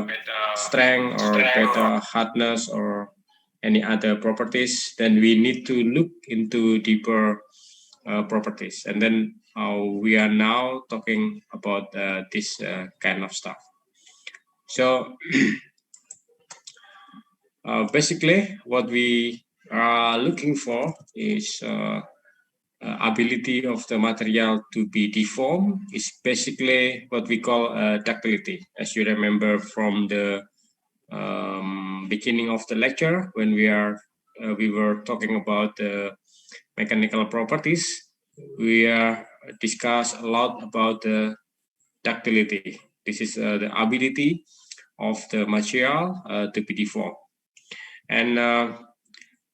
better strength or better hardness or any other properties, then we need to look into deeper properties. And then we are now talking about this kind of stuff. So basically, what we are looking for is ability of the material to be deformed is basically what we call ductility. As you remember from the beginning of the lecture, when we were talking about the mechanical properties, we discussed a lot about the ductility. This is the ability of the material to be deformed. And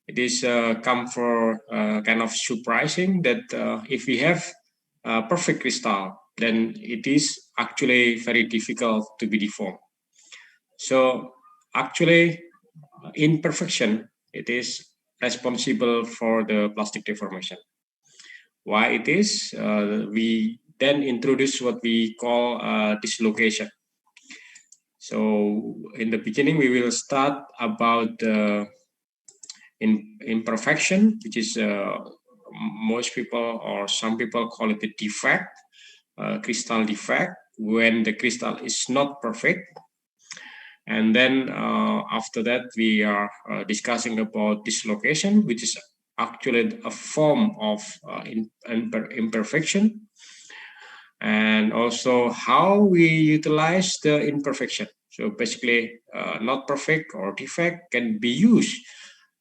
it is come for kind of surprising that if we have a perfect crystal, then it is actually very difficult to be deformed. So actually, imperfection, it is responsible for the plastic deformation. Why it is? We then introduce what we call dislocation. So in the beginning, we will start about imperfection, which is most people or some people call it a defect, crystal defect, when the crystal is not perfect. And then after that, we are discussing about dislocation, which is actually a form of imperfection, and also how we utilize the imperfection. So basically, not perfect or defect can be used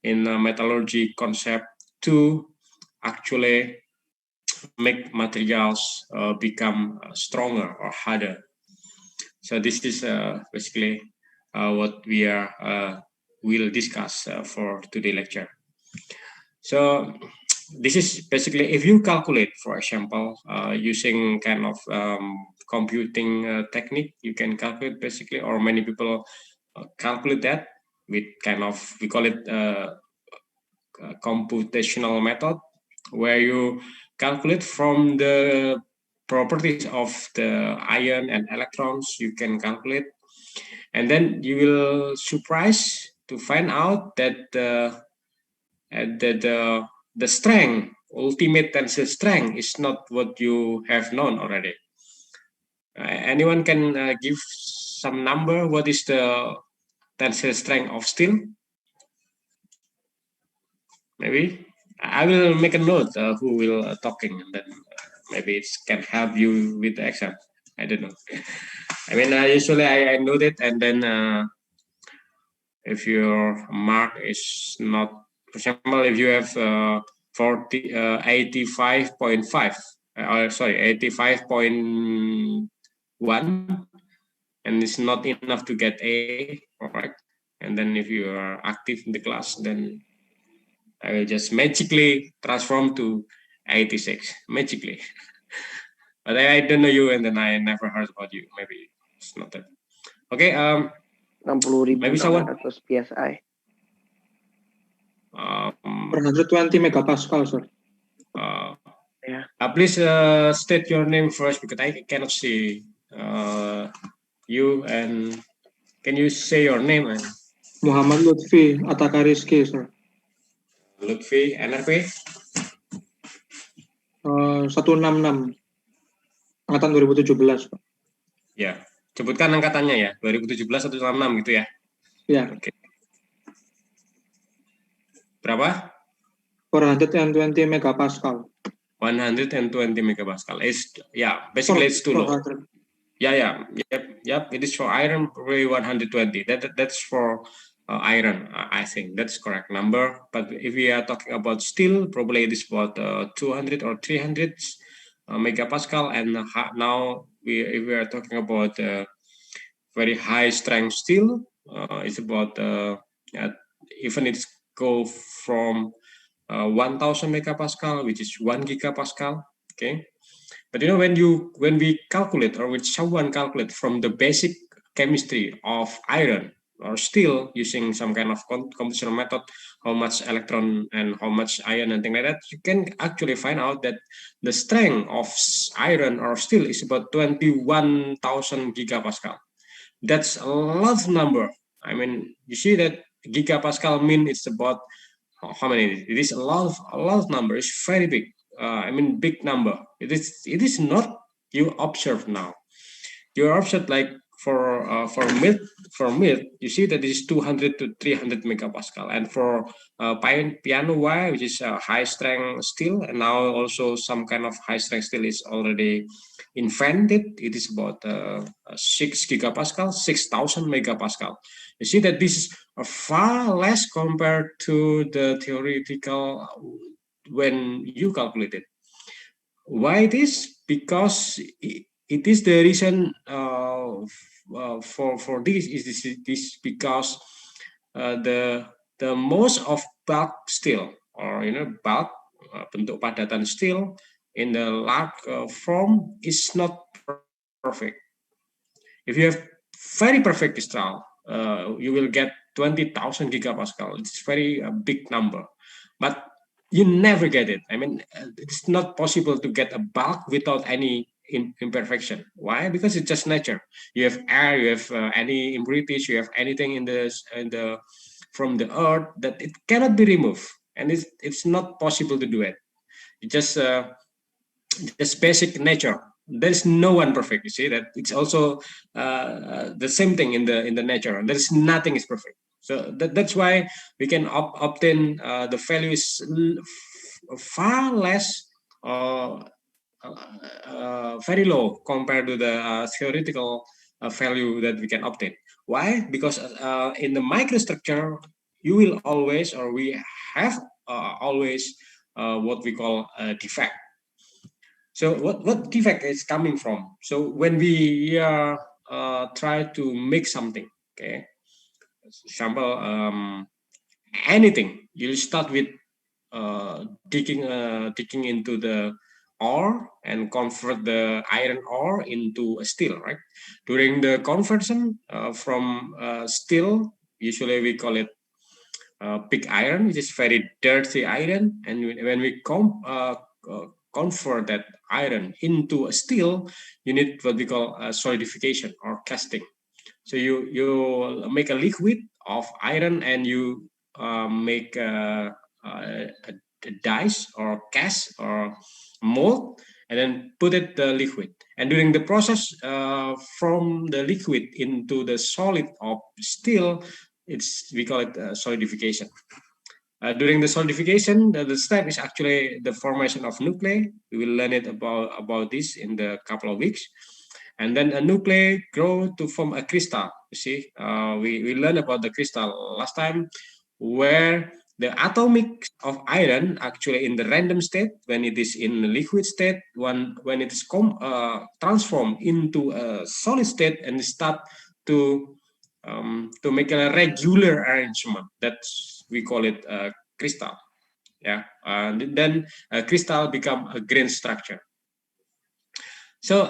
in a metallurgy concept to actually make materials become stronger or harder. So this is basically what we will discuss for today's lecture. So this is basically, if you calculate, for example, using kind of computing technique, you can calculate basically, or many people calculate that with kind of, we call it computational method, where you calculate from the properties of the ion and electrons, you can calculate, and then you will surprise to find out that the strength, ultimate tensile strength, is not what you have known already. Anyone can give some number? What is the tensile strength of steel? Maybe I will make a note who will talking, and then maybe it can help you with the exam. I don't know. I mean, usually I note it, and then if your mark is not, for example, if you have 85.5, sorry, 85.1, and it's not enough to get A, correct? And then if you are active in the class, then I will just magically transform to 86, magically. But I don't know you, and then I never heard about you. Maybe it's not that. Okay. 60.000 maybe someone. PSI. 120 megapascal, sir. Yeah. Please state your name first, because I cannot see you. And can you say your name? Muhammad Lutfi Atakariski, sir. Lutfi, NRP? 166. Angkatan 2017, Pak. Ya, sebutkan angkatannya ya, 2017 166 gitu ya. Ya. Oke. Berapa? 420 megapascal. 120 megapascal. Yeah, basically it's too low. Yeah, it is for iron, probably 120. That's for iron, I think that's correct number. But if we are talking about steel, probably it is about 200 or 300 megapascal. And now if we are talking about very high strength steel, it's about even it's go from 1000 megapascal, which is 1 gigapascal. Okay. But you know, when we calculate, or when someone calculate from the basic chemistry of iron or steel using some kind of computational method, how much electron and how much iron and things like that, you can actually find out that the strength of iron or steel is about 21,000 gigapascal. That's a lot number. I mean, you see that gigapascal mean it's about how many? It is a lot of number. It's very big. I mean, big number. It is not you observe now. You observe like for milk, you see that it is 200 to 300 megapascal, and for piano wire, which is high strength steel, and now also some kind of high strength steel is already invented. It is about 6 gigapascal, 6,000 megapascal. You see that this is far less compared to the theoretical when you calculate it. Why it is? Because it is the reason for this is this because the most of bulk steel, or bulk bentuk padatan steel in the large form is not perfect. If you have very perfect steel, you will get 20,000 gigapascal. It's very big number, but you never get it. I mean, it's not possible to get a bulk without any imperfection. Why? Because it's just nature. You have air, you have any impurities, you have anything in the from the earth that it cannot be removed, and it's not possible to do it. It just basic nature. There is no one perfect. You see that it's also the same thing in the nature. There is nothing is perfect. So that's why we can obtain the value is far less very low compared to the theoretical value that we can obtain. Why? Because in the microstructure, you will always, or we have always what we call a defect. So what defect is coming from? So when we try to make something, okay, example, anything, you start with digging into the ore and convert the iron ore into a steel, right? During the conversion from steel, usually we call it pig iron, which is very dirty iron, and when we convert that iron into a steel, you need what we call solidification or casting. So you make a liquid of iron, and you make a dice or cast or mold, and then put it the liquid. And during the process from the liquid into the solid of steel, we call it solidification. During the solidification, the step is actually the formation of nuclei. We will learn it about this in the couple of weeks. And then a nuclei grow to form a crystal. You see, we learned about the crystal last time, where the atomic of iron actually in the random state, when it is in the liquid state, when it is transformed into a solid state and start to make a regular arrangement. That's we call it a crystal. Yeah, and then a crystal become a grain structure. So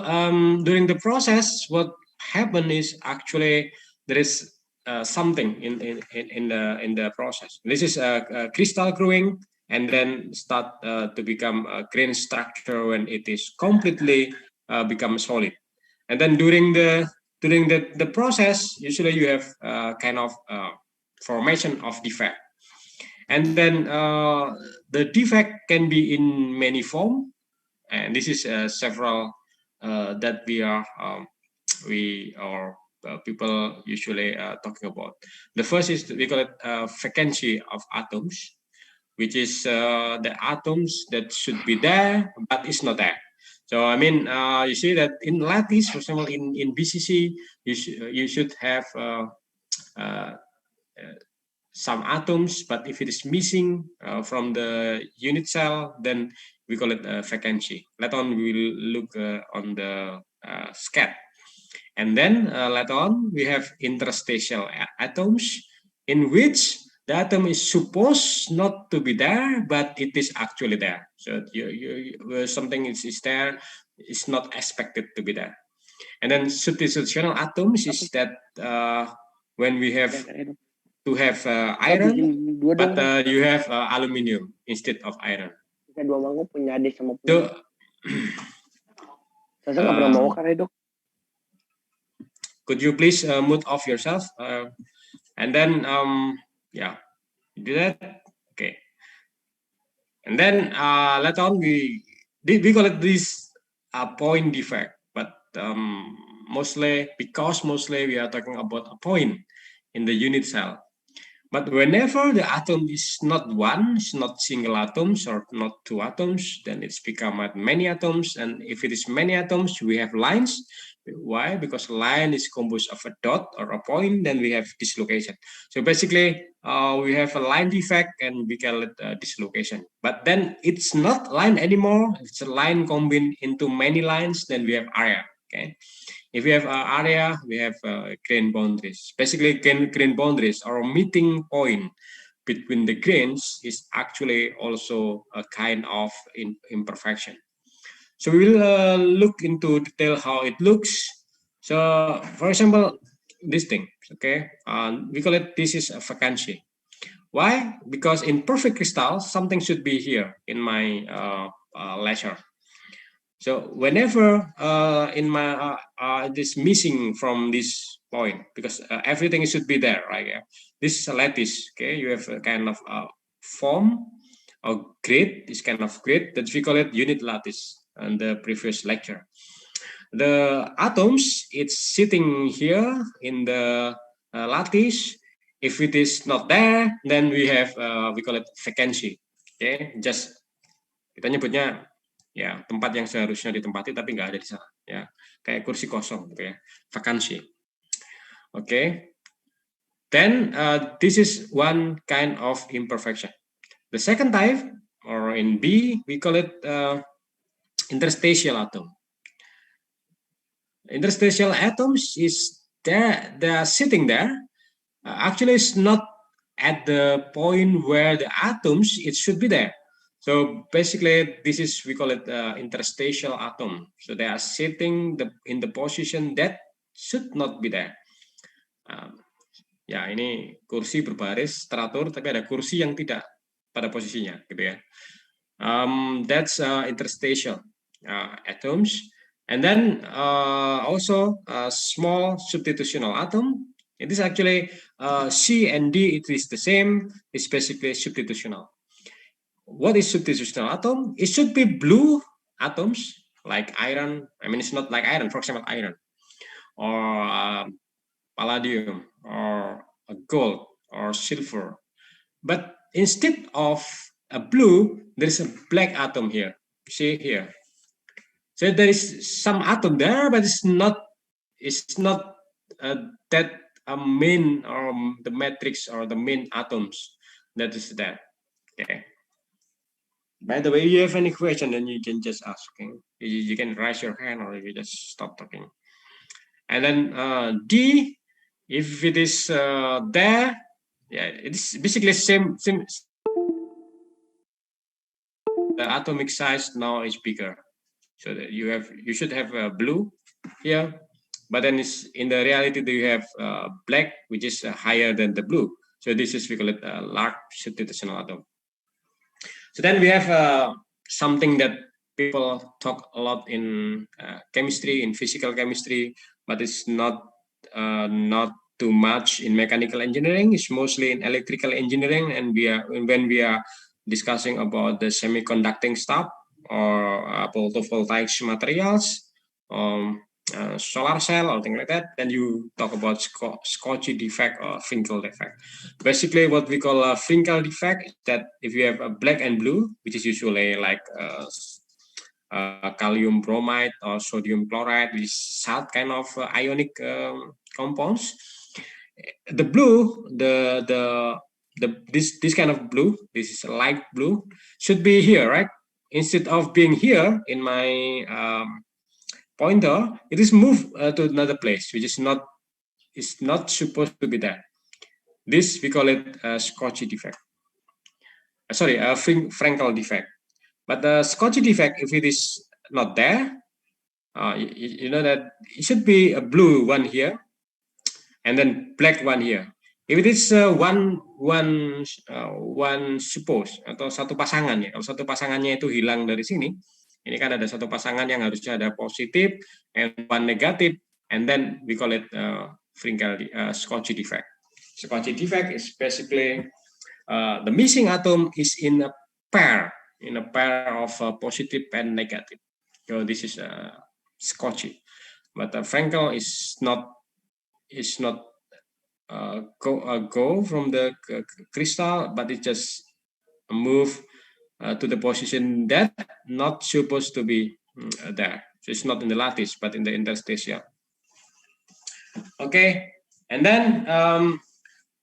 during the process, what happened is actually there is something in the process. This is a crystal growing and then start to become a grain structure when it is completely become solid. And then during the process, usually you have kind of formation of defect. And then the defect can be in many form, and this is several that we are people usually talking about. The first is we call it vacancy of atoms, which is the atoms that should be there but is not there. So I mean, you see that in lattice, for example, in BCC, you should have uh, some atoms, but if it is missing from the unit cell, then we call it vacancy. Later on, we will look on the scat. And then later on, we have interstitial atoms, in which the atom is supposed not to be there, but it is actually there. So something is there, is not expected to be there. And then substitutional atoms is that when we have to have iron, but you have aluminium instead of iron. Kita dua mangkok punya adik sama punya. So, Saya nggak pernah mau kan, Dok? Could you please mute off yourself? And then, yeah, do that. Okay. And then later on, we call it this point defect, but mostly we are talking about a point in the unit cell. But whenever the atom is not one, it's not single atoms or not two atoms, then it's become many atoms. And if it is many atoms, we have lines. Why? Because line is composed of a dot or a point, then we have dislocation. So basically, we have a line defect and we call it dislocation. But then it's not line anymore. It's a line combined into many lines, then we have area. Okay. If we have area, we have grain boundaries. Basically, grain boundaries or meeting point between the grains is actually also a kind of imperfection. So we will look into detail how it looks. So, for example, this thing, okay, we call it, this is a vacancy. Why? Because in perfect crystal, something should be here in my ledger. So whenever in my it is missing from this point, because everything should be there, right? Yeah. This is a lattice. Okay, you have a kind of form or grid. This kind of grid that we call it unit lattice in the previous lecture. The atoms, it's sitting here in the lattice. If it is not there, then we have we call it vacancy. Okay, just kita nyebutnya ya tempat yang seharusnya ditempati tapi nggak ada di sana, ya kayak kursi kosong gitu ya, vakansi. Okay, then this is one kind of imperfection. The second type, or in B, we call it interstitial atom. Interstitial atoms is there, they are sitting there. Actually, it's not at the point where the atoms it should be there. So basically, this is, we call it interstitial atom. So they are sitting in the position that should not be there. Ya, ini kursi berbaris teratur, tapi ada kursi yang tidak pada posisinya, gitu ya. That's interstitial atoms. And then also small substitutional atom. It is actually C and D, it is the same. It's basically substitutional. What is substitutional atom? It should be blue atoms like iron. I mean, it's not like iron, for example, iron or palladium or gold or silver. But instead of a blue, there is a black atom here. See here. So there is some atom there, but it's not that main or the matrix or the main atoms that is there. Okay. By the way, if you have any question, then you can just ask. Okay? You can raise your hand or you just stop talking. And then D, if it is there, yeah, it's basically same. The atomic size now is bigger, so that you should have blue here, but then it's in the reality you have black, which is higher than the blue. So this is, we call it a large substitutional atom. So then we have something that people talk a lot in chemistry, in physical chemistry, but it's not too much in mechanical engineering. It's mostly in electrical engineering, and when we are discussing about the semiconducting stuff or photovoltaic materials, solar cell or things like that, then you talk about Scotchy defect or Finkel defect. Basically, what we call a Finkel defect is that if you have a black and blue, which is usually like calcium bromide or sodium chloride, which is salt kind of ionic compounds. The blue, this kind of blue, this is a light blue, should be here, right? Instead of being here in my pointer, it is moved to another place, which is not supposed to be there. This we call it a Scotchy defect. Sorry, a Frankel defect. But the Scotchy defect, if it is not there, you know that it should be a blue one here, and then black one here. If it is one suppose atau satu pasangan ya, kalau satu pasangannya itu hilang dari sini, ini kan ada satu pasangan yang harusnya ada positif and one negatif, and then we call it Scotchy defect. Scotchy defect is basically the missing atom is in a pair of positive and negative. So this is Scotchy, but Frankel is not go from the crystal, but it just move to the position that not supposed to be there. So it's not in the lattice, but in the interstitial. Okay, and then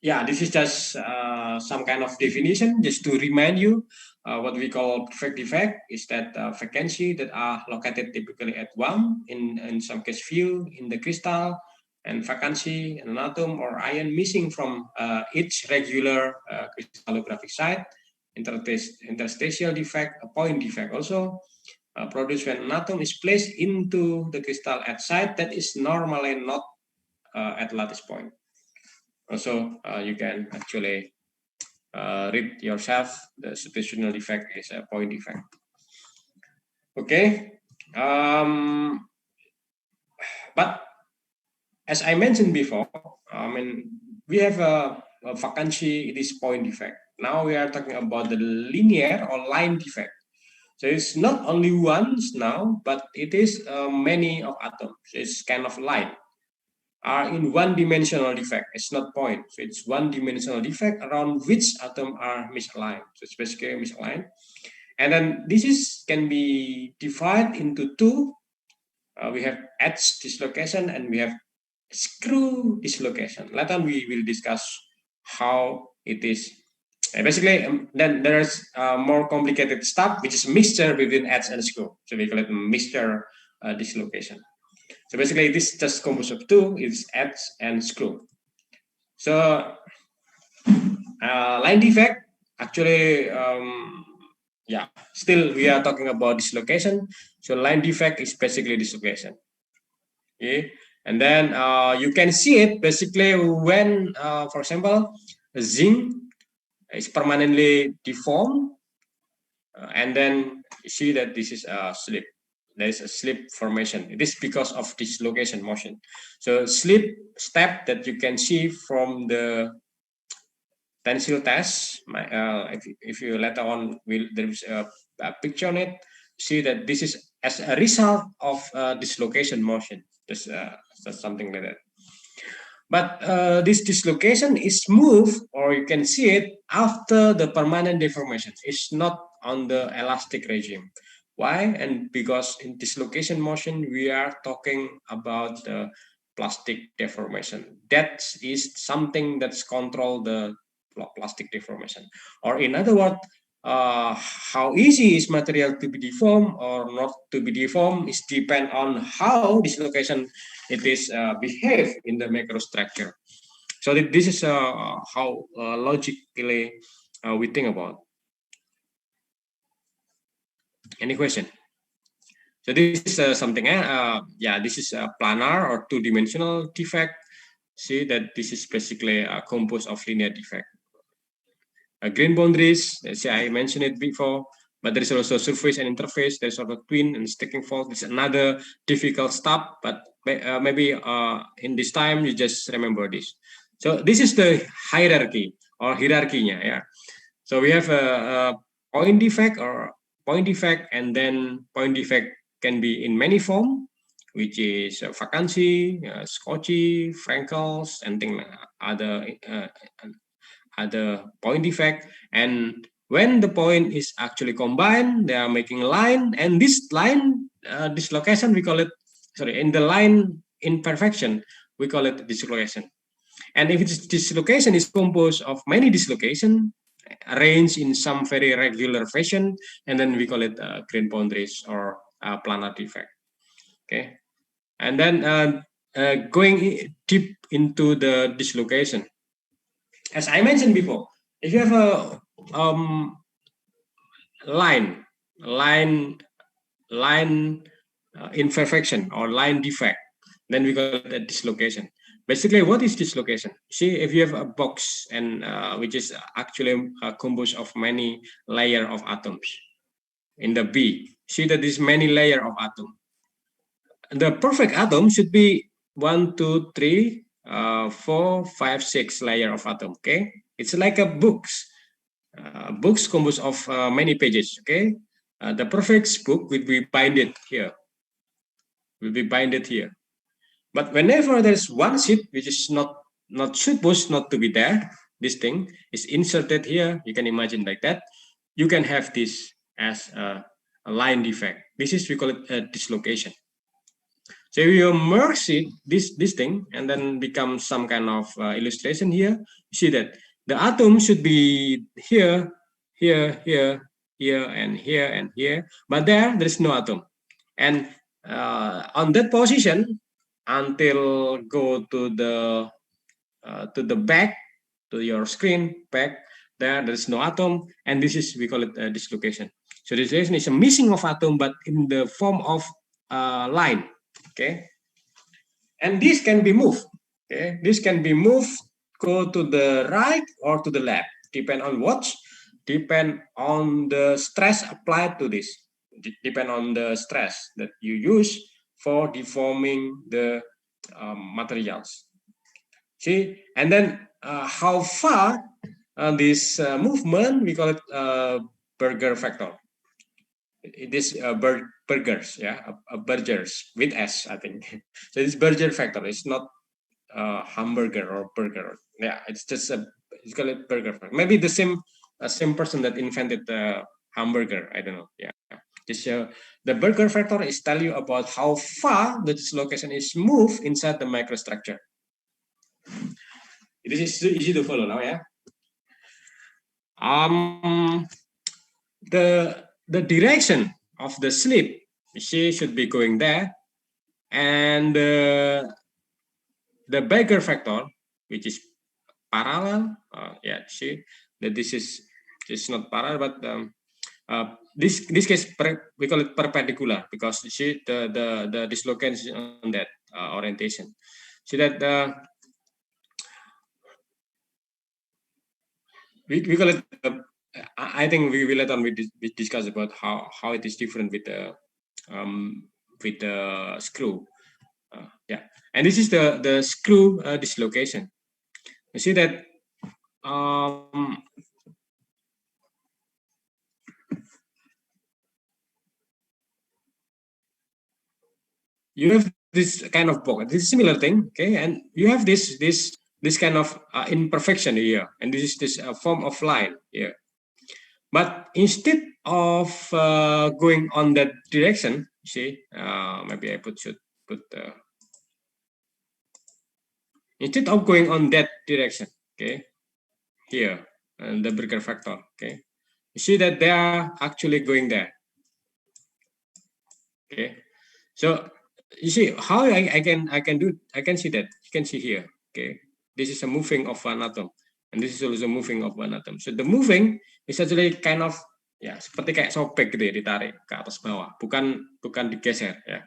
yeah, this is just some kind of definition, just to remind you. What we call perfect defect is that vacancy that are located typically at 1, in some case few in the crystal, and vacancy in an atom or ion missing from each regular crystallographic site. Interstitial defect, a point defect also produced when an atom is placed into the crystal at site that is normally not at lattice point. Also, you can actually read yourself. The situational defect is a point defect. Okay, but as I mentioned before, we have a vacancy. It is point defect. Now we are talking about the linear or line defect. So it's not only once now, but it is many of atoms. It's kind of line. Are in one-dimensional defect. It's not point. So it's one-dimensional defect around which atoms are misaligned. So it's basically misaligned. And then this can be divided into two. We have edge dislocation and we have screw dislocation. Later on we will discuss how it is. Basically, then there's more complicated stuff, which is mixture between edge and screw. So we call it mixture dislocation. So basically, this just composed of two, is edge and screw. So line defect, actually, yeah, still we are talking about dislocation. So line defect is basically dislocation. Okay, and then you can see it basically when, for example, zinc is permanently deformed, and then you see that this is a slip. There is a slip formation. It is because of dislocation motion. So slip step that you can see from the tensile test. If you later on there is a picture on it. See that this is as a result of dislocation motion. Just something like that. But this dislocation is smooth, or you can see it after the permanent deformation. It's not on the elastic regime. Why? And because in dislocation motion, we are talking about the plastic deformation. That is something that's control the plastic deformation. Or in other words, how easy is material to be deformed or not to be deformed is depend on how dislocation it is behave in the microstructure. So this is how logically we think about. Any question? So this is something, yeah, this is a planar or two-dimensional defect. See that this is basically composed of linear defect. Grain boundaries, see, I mentioned it before, but there is also surface and interface. There's also twin and sticking fault. It's another difficult stuff, but maybe in this time you just remember this. So this is the hierarchy or hierarchy-nya, yeah. So we have a point defect or point defect, and then point defect can be in many forms, which is vacancy, Scotchy, Frankels, and things like other point defect. And when the point is actually combined, they are making a line, and this line dislocation, we call it, sorry, in the line imperfection, we call it dislocation. And if its dislocation is composed of many dislocation arranged in some very regular fashion, and then we call it grain boundaries or planar defect. Okay, and then going deep into the dislocation, as I mentioned before, if you have a line imperfection or line defect, then we call it a dislocation. Basically, what is dislocation? See, if you have a box and which is actually composed of many layer of atoms in the B, see that this many layer of atom. The perfect atom should be 1, 2, 3, 4, 5, 6 layer of atom. Okay, it's like a books. Books composed of many pages. Okay, the prefix book will be binded here. Will be binded here. But whenever there's one sheet which is not supposed not to be there, this thing is inserted here. You can imagine like that. You can have this as a line defect. This is we call it a dislocation. So you merge it, this thing, and then become some kind of illustration here. You see that the atom should be here, here, here, here, and here, and here. But there is no atom. And on that position, until go to the back, to your screen back, there is no atom, and this is we call it a dislocation. So dislocation is a missing of atom, but in the form of line. Okay, and this can be moved. Okay, this can be moved, go to the right or to the left, depend on what, depend on the stress applied to this, depend on the stress that you use for deforming the materials. See, and then how far this movement, we call it Berger factor. It is Berger's, yeah, Berger's with S, I think. So this Berger factor is not hamburger or burger. Yeah, it's just it's called it Berger factor. Maybe the same person that invented the hamburger. I don't know. Yeah, just the Berger factor is tell you about how far the dislocation is moved inside the microstructure. It is easy to follow now, yeah. The direction of the slip, she should be going there, and the Berger factor, which is parallel, yeah, see that this is not parallel, but this case we call it perpendicular, because you see the dislocation on that orientation. See that we call it. I think we later on we discuss about how it is different with the screw. Yeah, and this is the screw dislocation. You see that you have this kind of pocket. This is similar thing, okay, and you have this kind of imperfection here, and this is this form of line here. But instead of going on that direction, see, maybe I should put instead of going on that direction, okay, here, and the Berger factor, okay, you see that they are actually going there, okay. So you see how I can see that. You can see here, okay, this is a moving of one atom, and this is also moving of one atom. So the moving is actually kind of, ya, seperti kayak sobek gitu ya, ditarik ke atas bawah, bukan digeser ya.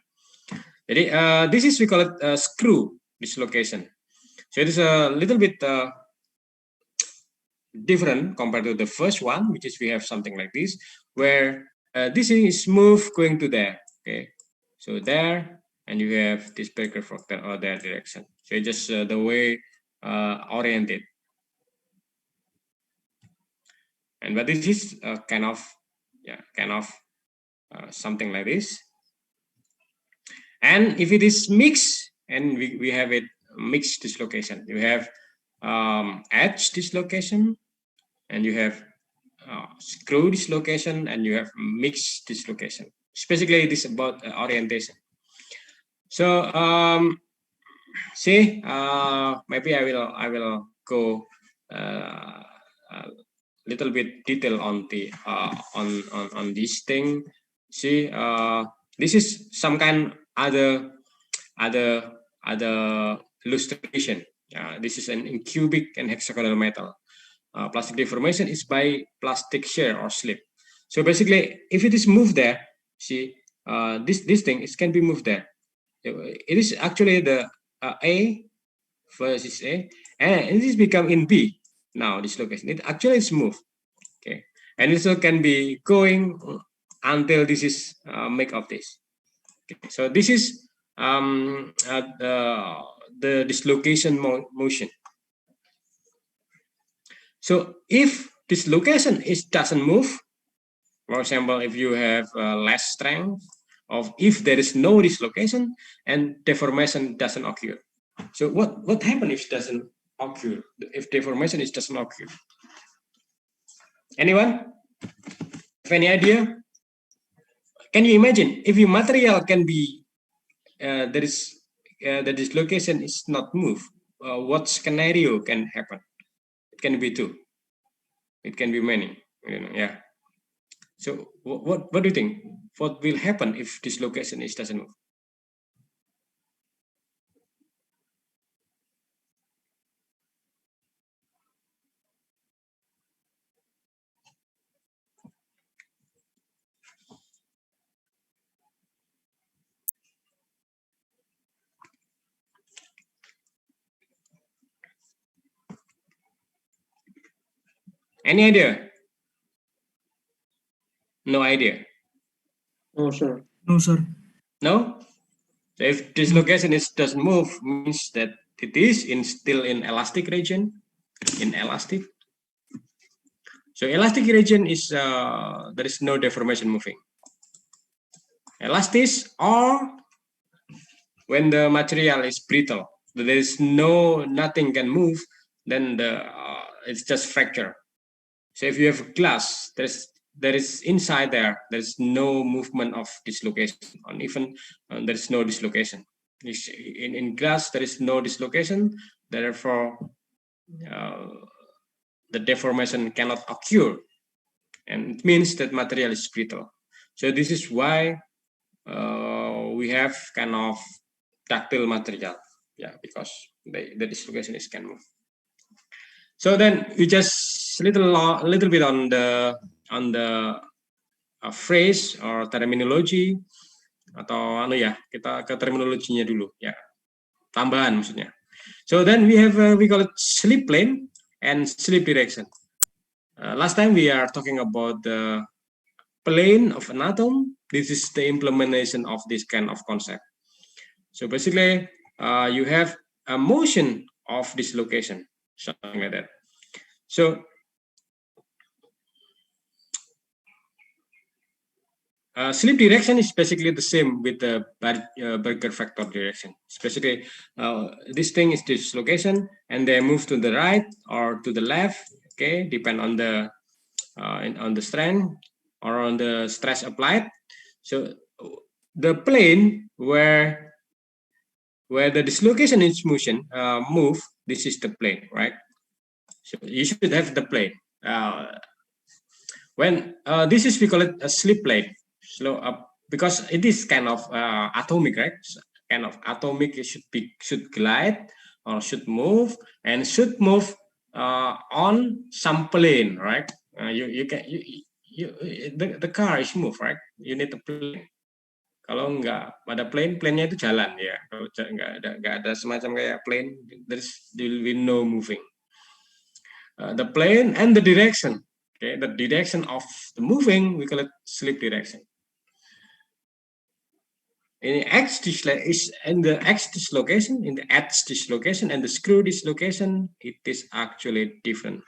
Jadi this is we call it screw dislocation. So it is a little bit different compared to the first one, which is we have something like this, where this is smooth going to there. Okay, so there, and you have this Berger factor or their direction. So it's just the way oriented. And but this is kind of something like this. And if it is mixed, and we have it mixed dislocation, you have edge dislocation, and you have screw dislocation, and you have mixed dislocation. Basically, it is about orientation. So see, maybe I will go a little bit detail on the on this thing. See, this is some kind other illustration. This is in cubic and hexagonal metal. Plastic deformation is by plastic shear or slip. So basically, if it is moved there, see, this thing, it can be moved there. It is actually the A versus A, and it is become in B. Now this location, it actually is moved. Okay, and it also can be going until this is make of this. Okay. So this is the dislocation motion. So if dislocation doesn't move, for example, if you have less strength, or if there is no dislocation and deformation doesn't occur. So what happens if it doesn't occur? If deformation doesn't occur? Anyone have any idea? Can you imagine if your material can be the dislocation is not moved? What scenario can happen? It can be two. It can be many. Yeah. So what do you think? What will happen if dislocation doesn't move? Any idea? No idea. No, sir. No, sir. No. So if dislocation doesn't move, means that it is still in elastic region. Inelastic. So elastic region is there is no deformation moving. Elastic, or when the material is brittle, there is nothing can move, then it's just fracture. So if you have glass, there is inside there's no movement of dislocation, and even there is no dislocation. In glass there is no dislocation, therefore the deformation cannot occur, and it means that material is brittle. So this is why we have kind of ductile material, yeah, because the dislocation can move. So then we just little bit on the phrase or terminology, atau kita ke terminologinya dulu ya, tambahan maksudnya. So then we have we call it slip plane and slip direction. Last time we are talking about the plane of an atom. This is the implementation of this kind of concept. So basically, you have a motion of dislocation, something like that. So slip direction is basically the same with the Berger factor direction. It's basically this thing is dislocation, and they move to the right or to the left. Okay, depend on the strength or on the stress applied. So the plane where the dislocation is motion move, this is the plane, right? So you should have the plane. When this is, we call it a slip plane. Slow up, because it is kind of atomic, right? Kind of atomic. It should glide or should move, and should move on some plane, right? The car is move, right? You need a plane. Kalau nggak ada plane-nya itu jalan ya. Kalau nggak ada semacam kayak plane, there will be no moving. The plane and the direction. Okay, the direction of the moving, we call it slip direction. In the X dislocation, in the X dislocation and the screw dislocation, it is actually different.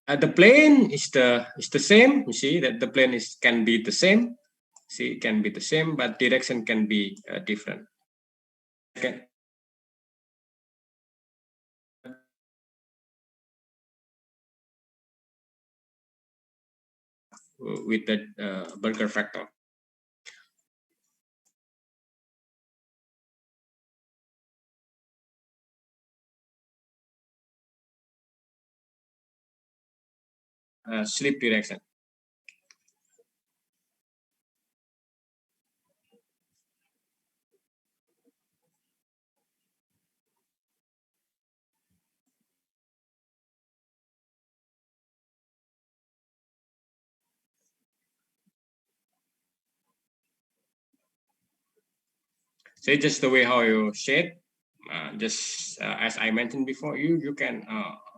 The plane is the same. You see that the plane can be the same. See, it can be the same, but direction can be different. Okay. With the Berger factor. Slip direction. So it's just the way how you say it. Just as I mentioned before, you can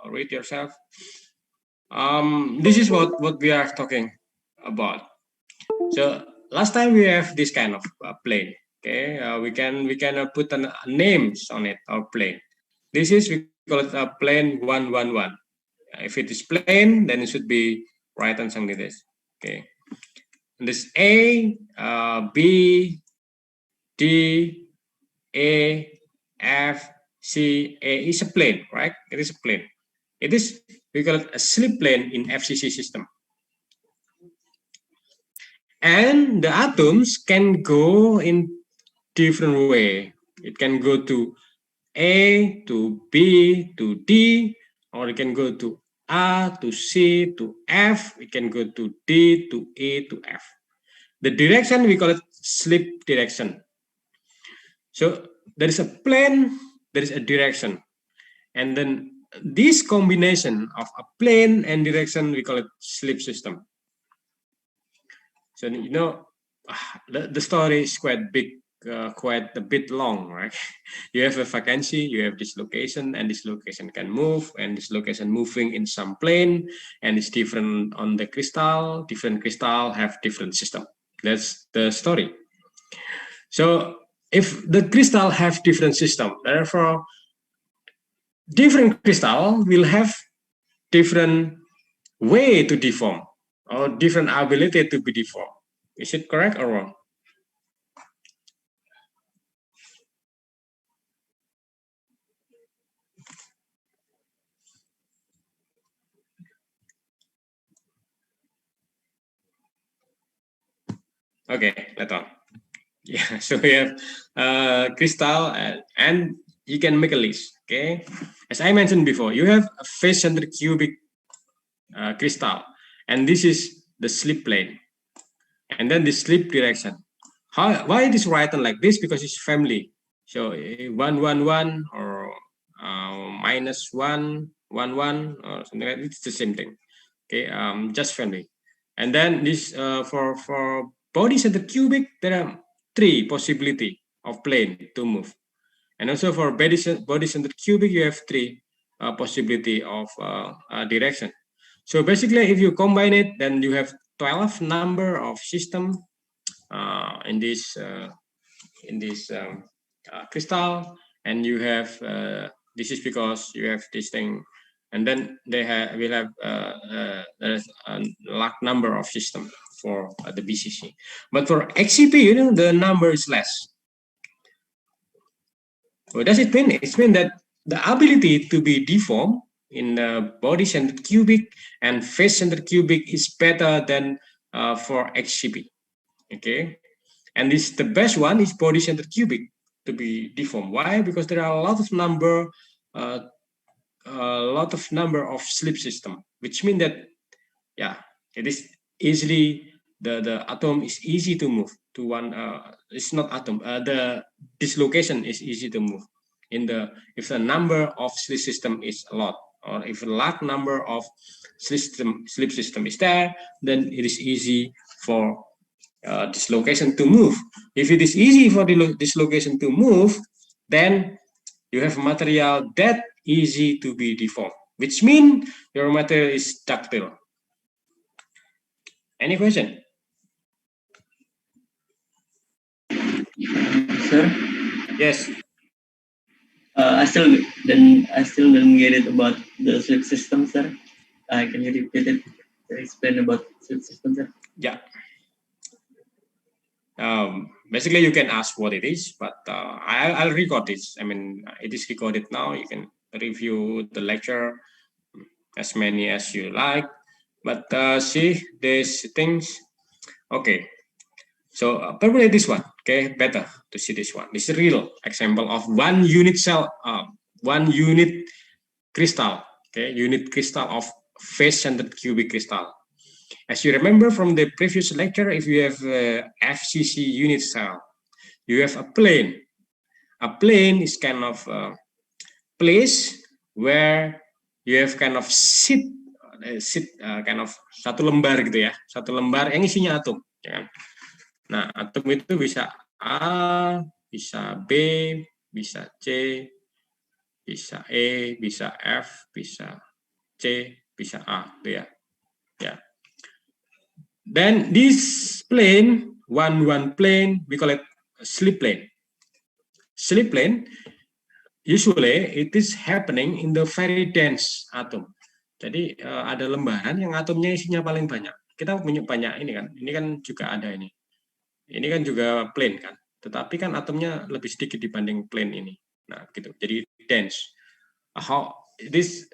read yourself. This is what we are talking about. So last time we have this kind of plane. Okay, we can put names on it or plane. This is, we call it a plane 111. If it is plane, then it should be right hand like this. Okay, and this A, B, D, A, F, C, A is a plane, right? It is a plane. It is, we call it a slip plane in FCC system. And the atoms can go in different way. It can go to A to B to D, or it can go to A to C to F. It can go to D to E to F. The direction, we call it slip direction. So there is a plane, there is a direction. And then this combination of a plane and direction, we call it slip system. So, you know, the story is quite big, quite a bit long, right? You have a vacancy, you have this location, and this location can move, and this location moving in some plane, and it's different on the crystal. Different crystal have different system. That's the story. So if the crystal have different system, therefore different crystal will have different way to deform or different ability to be deformed. Is it correct or wrong? Okay, let's on. Yeah, so we have crystal and you can make a list. Okay, as I mentioned before, you have a face-centered cubic crystal, and this is the slip plane, and then the slip direction. Why it is written like this? Because it's family. So 111 or -111 or something like that. It's the same thing. Okay, just family. And then this for body-centered cubic, there are 3 possibility of plane to move. And also for body-centered cubic, you have 3 possibility of direction. So basically, if you combine it, then you have 12 number of system in this crystal, and you have this is because you have this thing, and then they will have there's a large number of system for the BCC. But for XCP, you know, the number is less. What does it mean? It means that the ability to be deformed in the body-centered cubic and face-centered cubic is better than for XCP. Okay, and this the best one is body-centered cubic to be deformed. Why? Because there are a lot of number of slip system, which means that it is easily the atom is easy to move to one. It's not atom. The dislocation is easy to move in the if the number of slip system is a lot, or if a large number of slip system is there, then it is easy for dislocation to move. If it is easy for the dislocation to move, then you have material that easy to be deformed, which means your material is ductile. Any question? Sir? Yes. I still don't get it about the slip system, sir. Can you repeat it? Explain about slip system, sir? Yeah. Basically, you can ask what it is, but I'll record this. I mean, it is recorded now. You can review the lecture as many as you like. But see these things. Okay. So probably this one. Okay, better to see this one. This is a real example of one unit cell, one unit crystal. Okay, unit crystal of face-centered cubic crystal. As you remember from the previous lecture, if you have FCC unit cell, you have a plane. A plane is kind of a place where you have kind of kind of satu lembar gitu ya, satu lembar yang isinya atom. Ya kan? Nah, atom itu bisa A, bisa B, bisa C, bisa E, bisa F, bisa C, bisa A, gitu ya. Ya. Then this plane, one plane, we call it slip plane. Slip plane, usually it is happening in the very dense atom. Jadi ada lembaran yang atomnya isinya paling banyak. Kita punya banyak ini kan juga ada ini. Ini kan juga plane kan. Tetapi kan atomnya lebih sedikit dibanding plane ini. Nah, gitu. Jadi dense. How this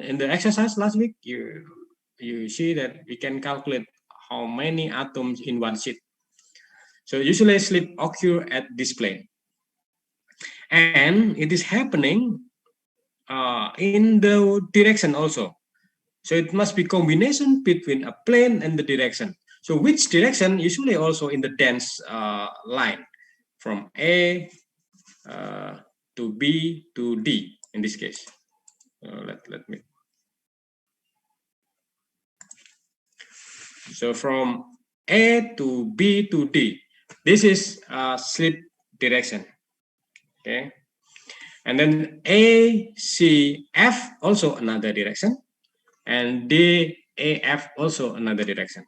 in the exercise last week you see that we can calculate how many atoms in one sheet. So usually slip occur at this plane. And it is happening in the direction also. So it must be combination between a plane and the direction. So which direction? Usually also in the dense line from A to B to D in this case. Let me. So from A to B to D, this is slip direction. Okay, and then A, C, F also another direction, and D, A, F also another direction.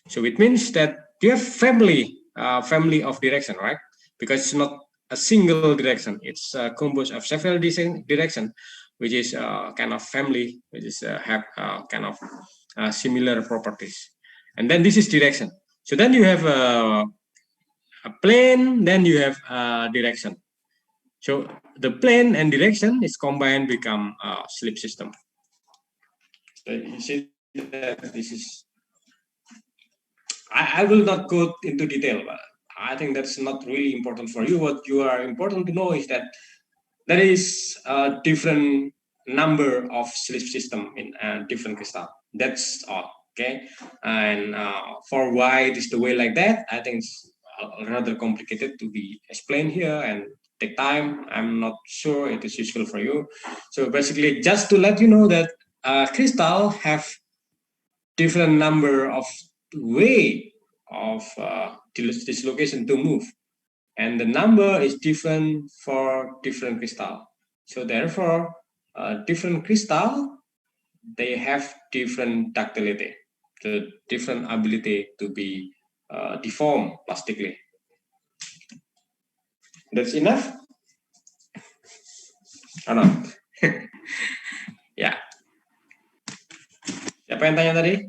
So it means that you have family of direction, right? Because it's not a single direction; it's composed of several direction, which is kind of family, which is have kind of similar properties. And then this is direction. So then you have a plane, then you have a direction. So the plane and direction is combined become a slip system. So you see that this is. I will not go into detail, but I think that's not really important for you. What you are important to know is that there is a different number of slip system in different crystal. That's all. Okay, and for why it is the way like that, I think it's rather complicated to be explained here and take time. I'm not sure it is useful for you. So basically, just to let you know that crystal have different number of way of dislocation to move, and the number is different for different crystal. So therefore, different crystal, they have different ductility, the different ability to be deformed plastically. That's enough? Or not? Ya. Siapa yang tanya tadi?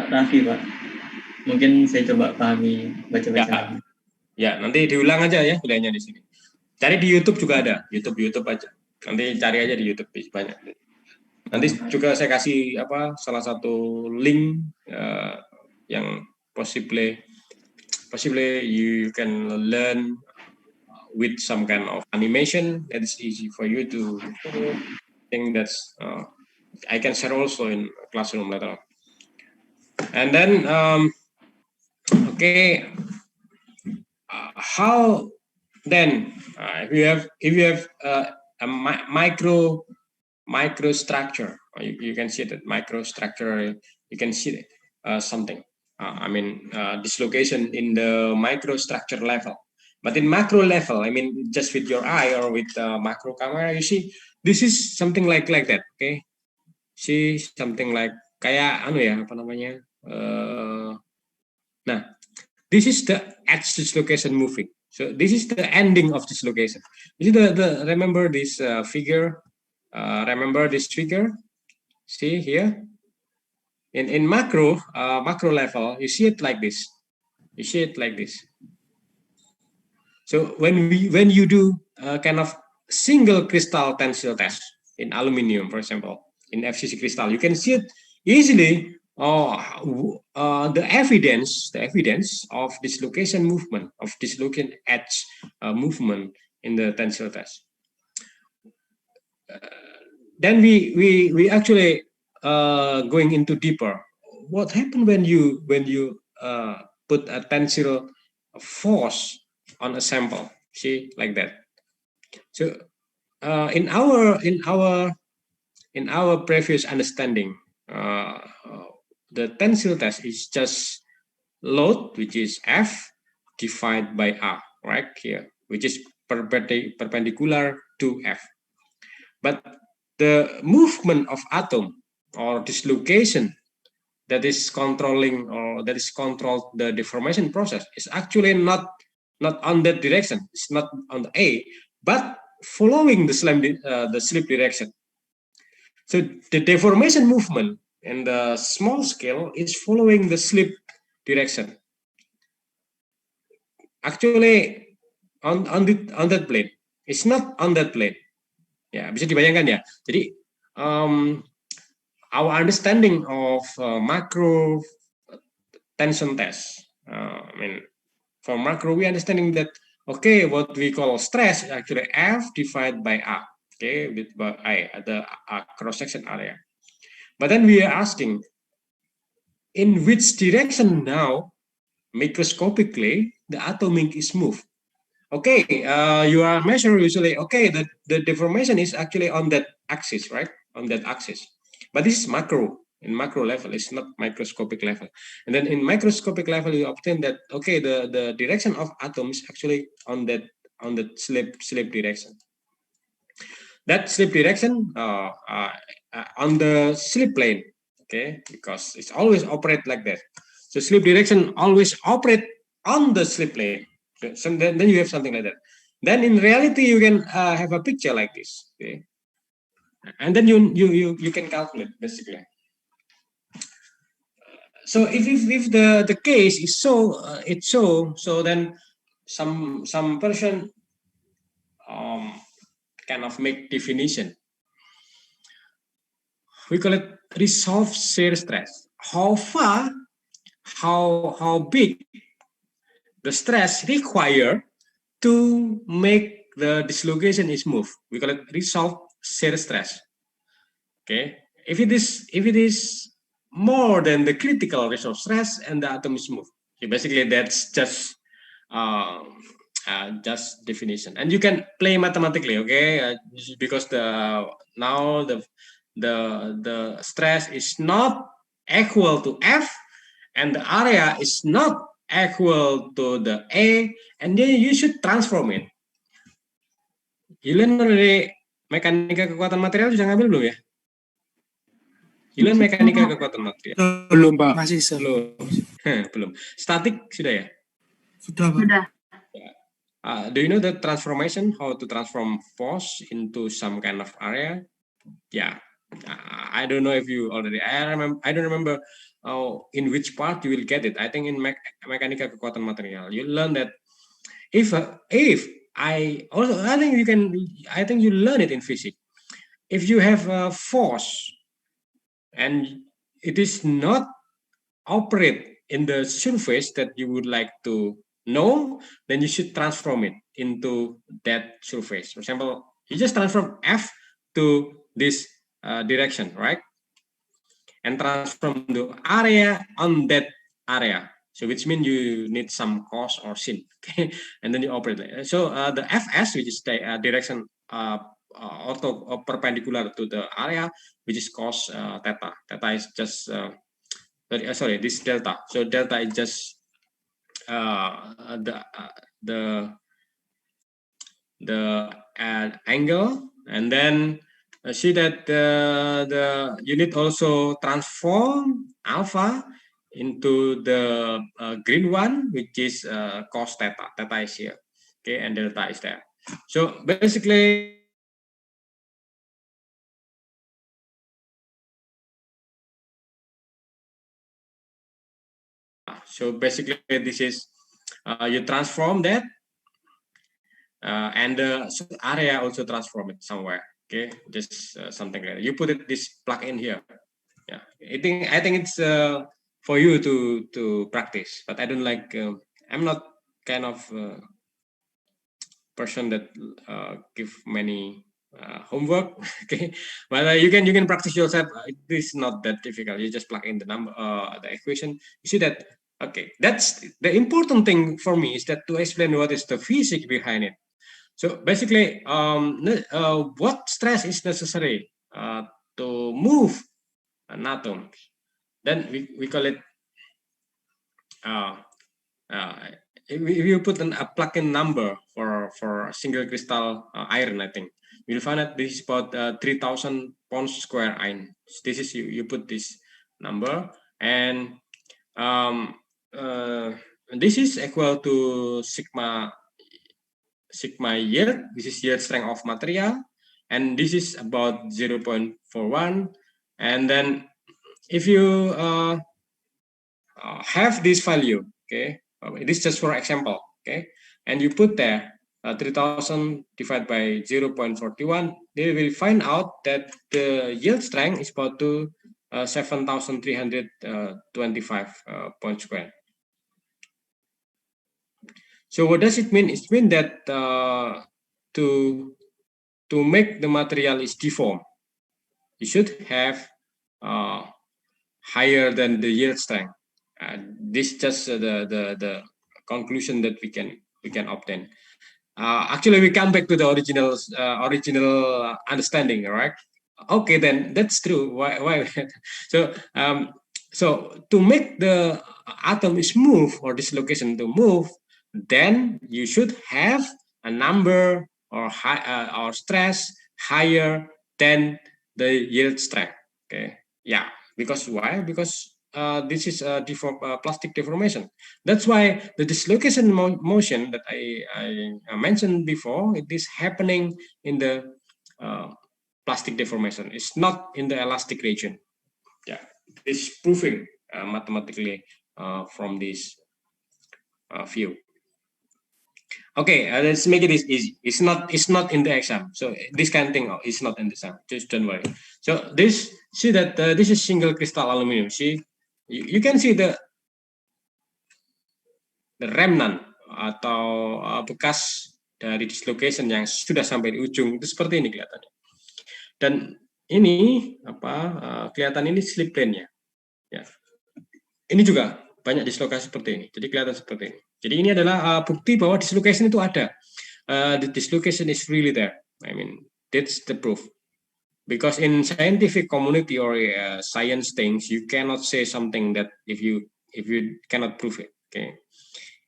Raffi, Pak. Mungkin saya coba pahami baca-baca. Ya, nanti diulang aja ya kuliahnya di sini. Cari di YouTube juga ada, YouTube aja. Nanti cari aja di YouTube banyak. Nanti juga saya kasih salah satu link yang possibly you can learn with some kind of animation that is easy for you to think. That's I can share also in classroom later on. And then okay, how then if you have a microstructure, you can see that microstructure, you can see something. Dislocation in the microstructure level. But in macro level, just with your eye or with macro camera, you see this is something like that. Okay, see something like kayak nah, this is the edge dislocation moving. So this is the ending of dislocation. You see remember this figure. Remember this figure. See here. In macro level, you see it like this. You see it like this. So when you do kind of single crystal tensile test in aluminium, for example, in FCC crystal, you can see it easily. The evidence of dislocation movement, of dislocation edge movement in the tensile test. Then we actually going into deeper. What happened when you put a tensile force on a sample? See, like that. So in our previous understanding, the tensile test is just load, which is F divided by R, right here, which is perpendicular to F. But the movement of atom or dislocation that is controlling or that is controlled the deformation process is actually not not on that direction. It's not on the A, but following the slip direction. So the deformation movement in the small scale is following the slip direction. Actually, on that plane, it's not on that plane. Ya, bisa dibayangkan ya. Jadi our understanding of macro tension test. I mean, for macro, we understanding that okay, what we call stress is actually F divided by A. Okay, with by I, the cross section area. But then we are asking, in which direction now, microscopically, the atomic is moved? Okay, you are measuring usually, okay, the deformation is actually on that axis, right? On that axis. But this is macro, in macro level, it's not microscopic level. And then in microscopic level, you obtain that, okay, the direction of atoms actually on that slip direction. That slip direction on the slip plane, okay, because it's always operate like that. So slip direction always operate on the slip plane. So then you have something like that. Then in reality, you can have a picture like this, okay? And then you can calculate basically. So if the case is so it's so then some person kind of make definition. We call it resolved shear stress. How far, how big the stress required to make the dislocation is move. We call it resolved shear stress. Okay, if it is more than the critical resolved stress and the atom is moved, okay, basically that's just definition, and you can play mathematically, okay, because now the stress is not equal to F, and the area is not equal to the A, and then you should transform it. You learn already mekanika kekuatan material, sudah ngambil belum ya? You learn mekanika kekuatan material. Belum, Pak. Masih belum. Statik sudah ya? Sudah, Pak. Sudah. Do you know the transformation, how to transform force into some kind of area? Yeah, I don't know if you already. I don't remember in which part you will get it. I think in mekanika kekuatan material, you learn that if I think you learn it in physics. If you have a force and it is not operate in the surface that you would like to know, then you should transform it into that surface. For example, you just transform F to this direction, right? And transform the area on that area. So which means you need some cos or sin, okay? And then you operate it. So the Fs, which is the direction perpendicular to the area, which is cos theta. Theta is just sorry, this delta. So delta is just the angle, and then see that you need also transform alpha into the green one, which is cos theta. Theta is here, okay, and delta is there. So basically, this is you transform that, and the area also transform it somewhere. Okay, just something like that. You put it this plug in here. Yeah, I think it's for you to practice, but I don't like. I'm not kind of person that give many homework. Okay, but you can practice yourself. It is not that difficult. You just plug in the number, the equation. You see that. Okay, that's the important thing for me, is that to explain what is the physics behind it. So basically, what stress is necessary to move an atom? Then we call it. If you put a plug-in number for single crystal iron, I think you'll find that this is about 3,000 pounds square iron. This is you put this number, and this is equal to sigma yield. This is yield strength of material, and this is about 0.41. And then if you have this value, okay, this is just for example, okay, and you put there 3000 divided by 0.41, they will find out that the yield strength is about to 7,325 point square. So what does it mean? It means that to make the material is deformed, you should have higher than the yield strength. This is just the conclusion that we can obtain. Actually, we come back to the original understanding, right? Okay, then that's true. Why? So so to make the atom smooth or dislocation to move, then you should have a number or high or stress higher than the yield strength. Okay, yeah. Because why? Because this is a plastic deformation. That's why the dislocation motion that I mentioned before, it is happening in the plastic deformation. It's not in the elastic region. Yeah, it's proving mathematically from this view. Okay, let's make it easy. It's not in the exam. So this kind of thing is not in the exam. Just don't worry. So this, see that this is single crystal aluminum. See, you can see the remnant atau bekas dari dislocation yang sudah sampai di ujung itu seperti ini kelihatannya. Dan ini kelihatan ini slip plane-nya. Ya. Ini juga banyak dislokasi seperti ini. Jadi kelihatan seperti ini. Jadi ini adalah bukti bahwa dislocation itu ada. The dislocation is really there. I mean, that's the proof. Because in scientific community or science things, you cannot say something that if you cannot prove it. Okay,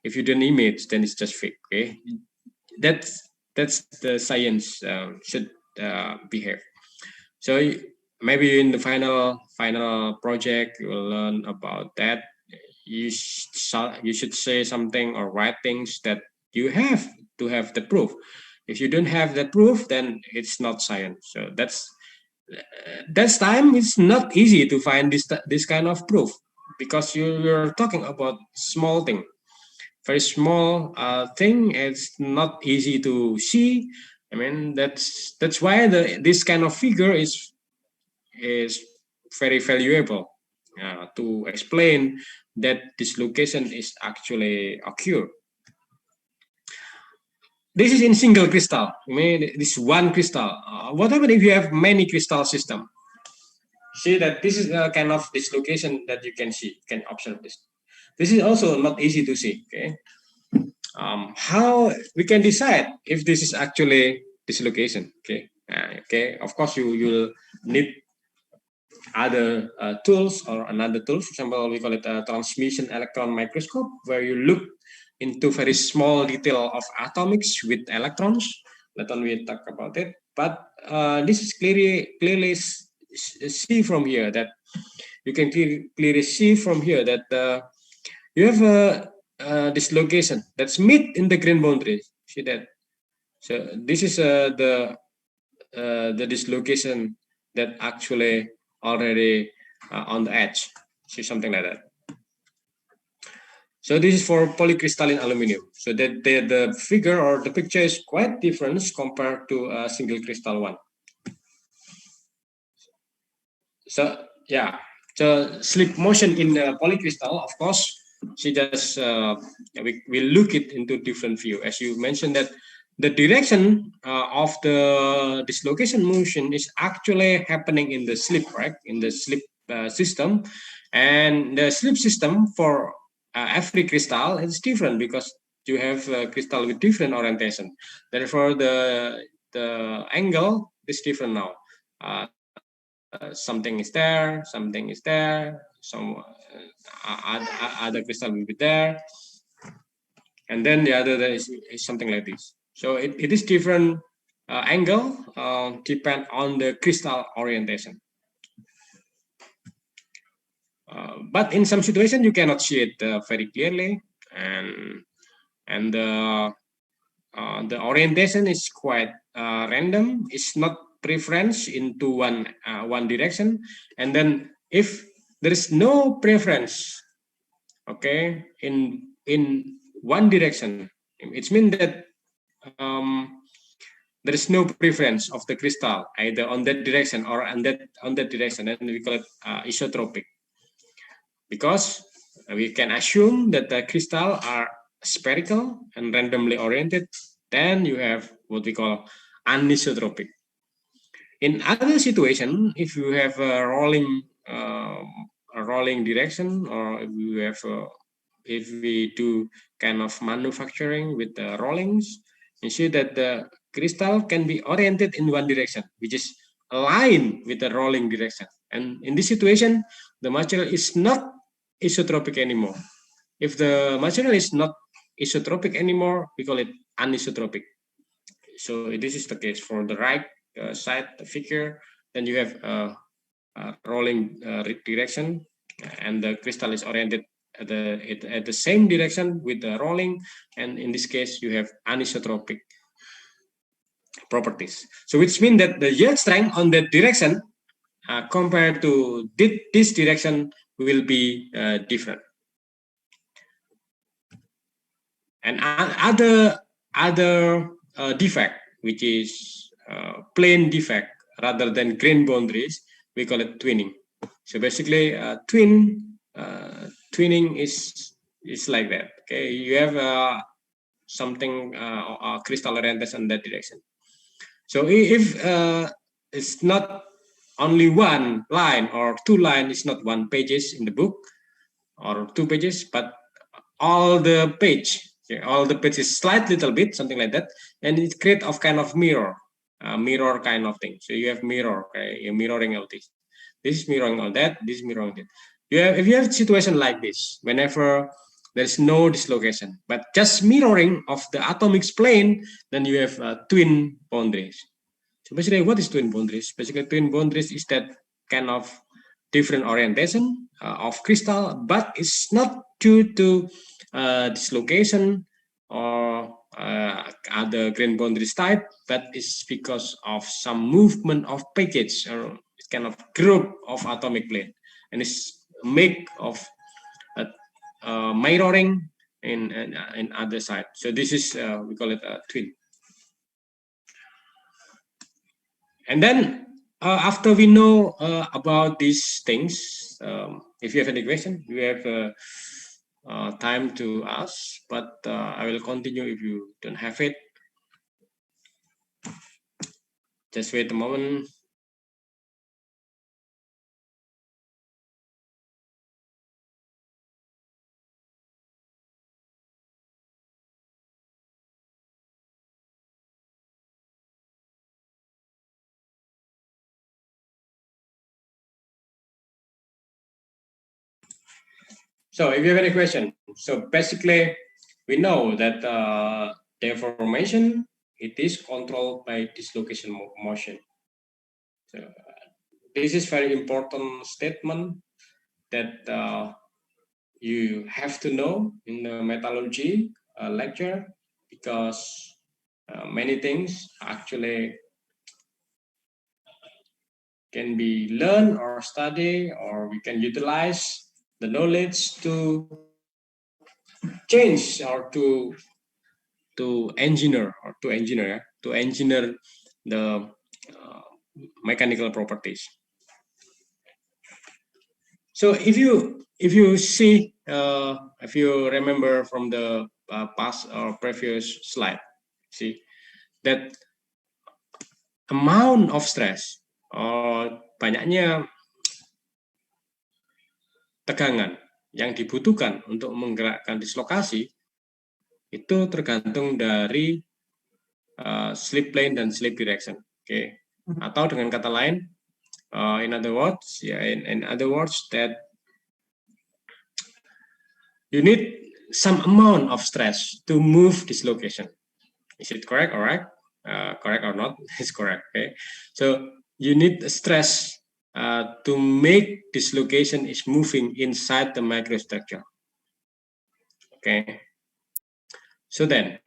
if you don't image, then it's just fake. Okay, that's the science should behave. So maybe in the final project you will learn about that. You should say something or write things that you have to have the proof. If you don't have the proof, then it's not science. So that's time it's not easy to find this kind of proof, because you're talking about small thing, very small thing. It's not easy to see. I mean, that's why this kind of figure is very valuable to explain that dislocation is actually occur. This is in single crystal. I mean, this one crystal. What happens if you have many crystal system? See that this is a kind of dislocation that you can see, can observe this. This is also not easy to see. Okay, how we can decide if this is actually dislocation? Okay, okay. Of course, you'll need other tools or another tool. For example, we call it a transmission electron microscope, where you look into very small detail of atomics with electrons. Later we talk about it. But this is clearly see from here that you can clearly see from here that you have a dislocation that's meet in the grain boundary. See that? So this is the dislocation that actually already on the edge. See something like that. So this is for polycrystalline aluminum. So that the figure or the picture is quite different compared to a single crystal one. So yeah, the slip motion in the polycrystal, of course, she just we look it into different view. As you mentioned that the direction of the dislocation motion is actually happening in the slip, right? In the slip system, and the slip system for every crystal is different, because you have a crystal with different orientation. Therefore, the angle is different now. Something is there, something is there, some other crystal will be there, and then the other is something like this. So it is different angle depend on the crystal orientation. But in some situation you cannot see it very clearly. and the orientation is quite random. It's not preference into one direction. And then if there is no preference, okay, in one direction, it means that there is no preference of the crystal either on that direction or on that direction, and we call it isotropic, because we can assume that the crystal are spherical and randomly oriented. Then you have what we call anisotropic. In other situation, if you have a rolling direction, or if we do kind of manufacturing with the rollings, you see that the crystal can be oriented in one direction, which is aligned with the rolling direction. And in this situation, the material is not isotropic anymore. If the material is not isotropic anymore, we call it anisotropic. So this is the case for the right side the figure. Then you have a rolling direction, and the crystal is oriented at the same direction with the rolling. And in this case, you have anisotropic properties. So which means that the yield strength on that direction compared to this direction will be different. And other defect, which is plane defect rather than grain boundaries, we call it twinning. So basically, twinning is like that. Okay, you have something crystal orientation in that direction. So if it's not only one line or two lines, it's not one pages in the book or 2 pages, but all the page. Okay, all the pages slide little bit, something like that, and it create of kind of mirror kind of thing. So you have mirror, okay, you're mirroring all this. This is mirroring all that. This is mirroring that. If you have a situation like this, whenever there's no dislocation, but just mirroring of the atomic plane, then you have twin boundaries. So basically, what is twin boundaries? Basically, twin boundaries is that kind of different orientation of crystal, but it's not due to dislocation or other grain boundaries type, but it's because of some movement of package or kind of group of atomic plane, and it's make of mirroring in other side. So this is we call it a twin. And then after we know about these things, if you have any question, you have time to ask, but I will continue if you don't have it. Just wait a moment. So if you have any question, so basically we know that deformation, it is controlled by dislocation motion. So this is very important statement that you have to know in the metallurgy lecture, because many things actually can be learned or studied, or we can utilize the knowledge to change or to engineer the mechanical properties. So if you see, if you remember from the past or previous slide, see that amount of stress or banyaknya tegangan yang dibutuhkan untuk menggerakkan dislokasi itu tergantung dari slip plane dan slip direction. Okay. Atau dengan kata lain, in other words, in other words, that you need some amount of stress to move dislocation. Is it correct? All right. Correct or not? It's correct. Okay. So you need stress to make dislocation is moving inside the microstructure. Okay. So then,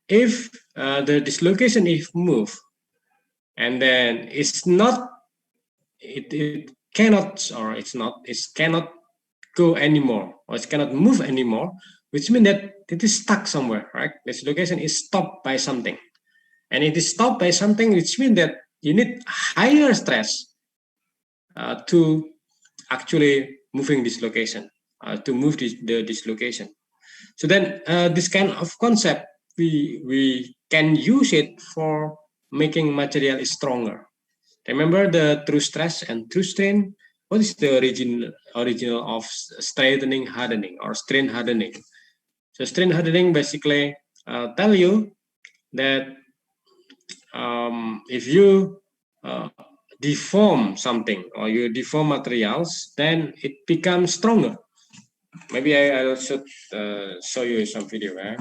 if the dislocation is moved, and then it's not, it cannot, or it's not, it cannot go anymore, or it cannot move anymore, which means that it is stuck somewhere, right? Dislocation is stopped by something, and it is stopped by something, which means that you need higher stress to actually moving dislocation, to move the dislocation. So then this kind of concept, we can use it for making material stronger. Remember the true stress and true strain? What is the original of straightening hardening or strain hardening? So strain hardening basically tell you that if you deform something or you deform materials, then it becomes stronger. Maybe I should show you some video.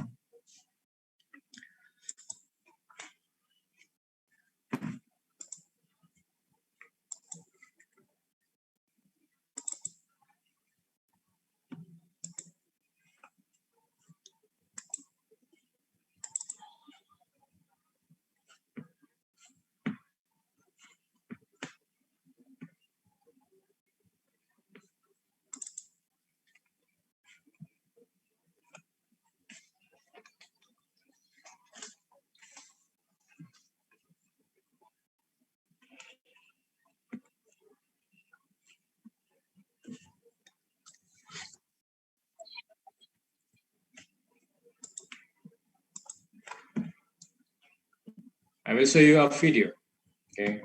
I will show you a video. Okay.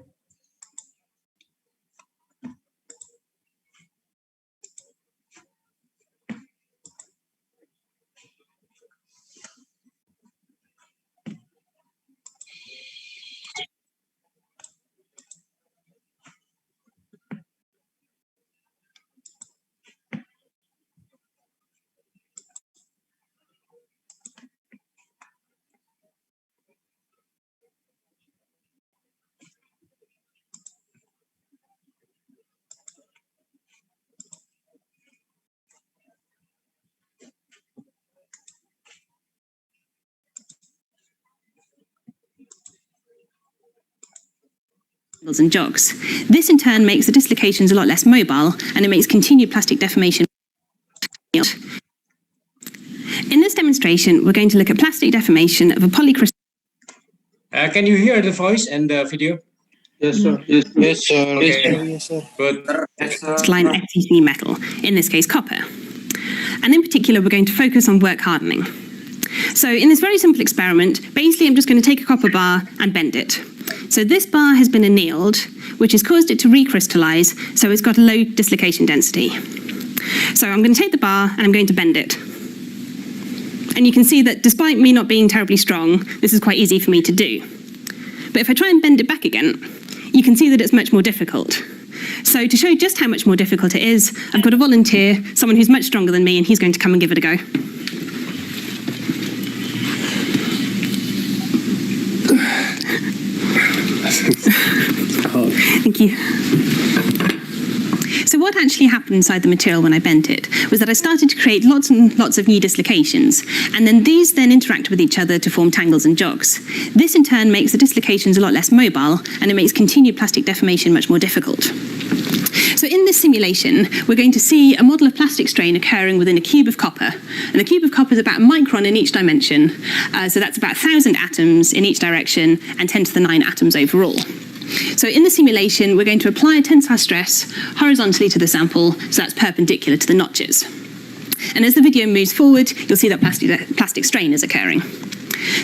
And jogs. This in turn makes the dislocations a lot less mobile, and it makes continued plastic deformation. In this demonstration, we're going to look at plastic deformation of a polycrystalline. Can you hear the voice and the video? Yes, sir. Yes, sir. Okay. Yes, sir. Good. FTC metal, in this case copper. And in particular, we're going to focus on work hardening. So in this very simple experiment, basically I'm just going to take a copper bar and bend it. So this bar has been annealed, which has caused it to recrystallize, so it's got a low dislocation density. So I'm going to take the bar and I'm going to bend it. And you can see that despite me not being terribly strong, this is quite easy for me to do. But if I try and bend it back again, you can see that it's much more difficult. So to show just how much more difficult it is, I've got a volunteer, someone who's much stronger than me, and he's going to come and give it a go. Thank you. So what actually happened inside the material when I bent it was that I started to create lots and lots of new dislocations, and then these then interact with each other to form tangles and jogs. This in turn makes the dislocations a lot less mobile, and it makes continued plastic deformation much more difficult. So in this simulation, we're going to see a model of plastic strain occurring within a cube of copper. And the cube of copper is about a micron in each dimension. So that's about 1,000 atoms in each direction and 10 to the 9 atoms overall. So in the simulation, we're going to apply a tensile stress horizontally to the sample, so that's perpendicular to the notches. And as the video moves forward, you'll see that plastic strain is occurring.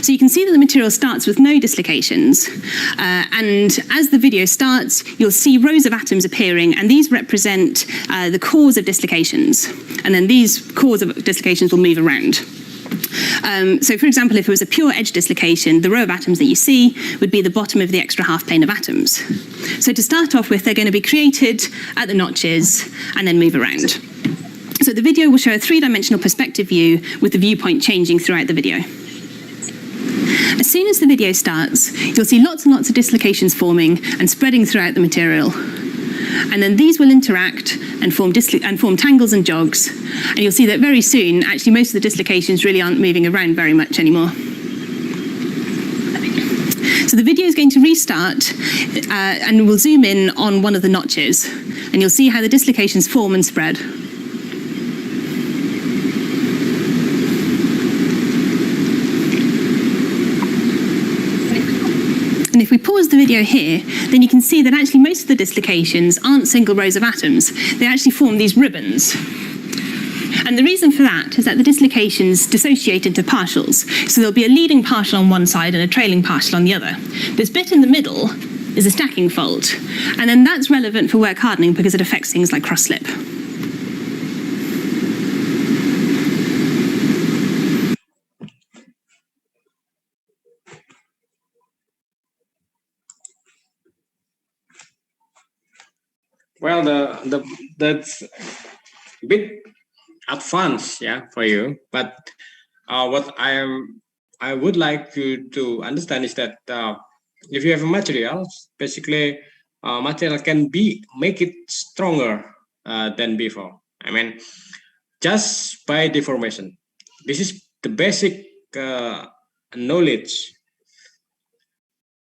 So you can see that the material starts with no dislocations, and as the video starts, you'll see rows of atoms appearing, and these represent the cores of dislocations, and then these cores of dislocations will move around. So for example, if it was a pure edge dislocation, the row of atoms that you see would be the bottom of the extra half plane of atoms. So to start off with, they're going to be created at the notches and then move around. So the video will show a three-dimensional perspective view with the viewpoint changing throughout the video. As soon as the video starts, you'll see lots and lots of dislocations forming and spreading throughout the material. And then these will interact and form tangles and jogs. And you'll see that very soon, actually, most of the dislocations really aren't moving around very much anymore. So the video is going to restart, and we'll zoom in on one of the notches, and you'll see how the dislocations form and spread. And if we pause the video here, then you can see that actually most of the dislocations aren't single rows of atoms. They actually form these ribbons. And the reason for that is that the dislocations dissociate into partials. So there'll be a leading partial on one side and a trailing partial on the other. This bit in the middle is a stacking fault. And then that's relevant for work hardening because it affects things like cross-slip. Well, that's a bit advanced, yeah, for you. But what I would like you to understand is that if you have a material, basically material can make it stronger than before. I mean, just by deformation. This is the basic knowledge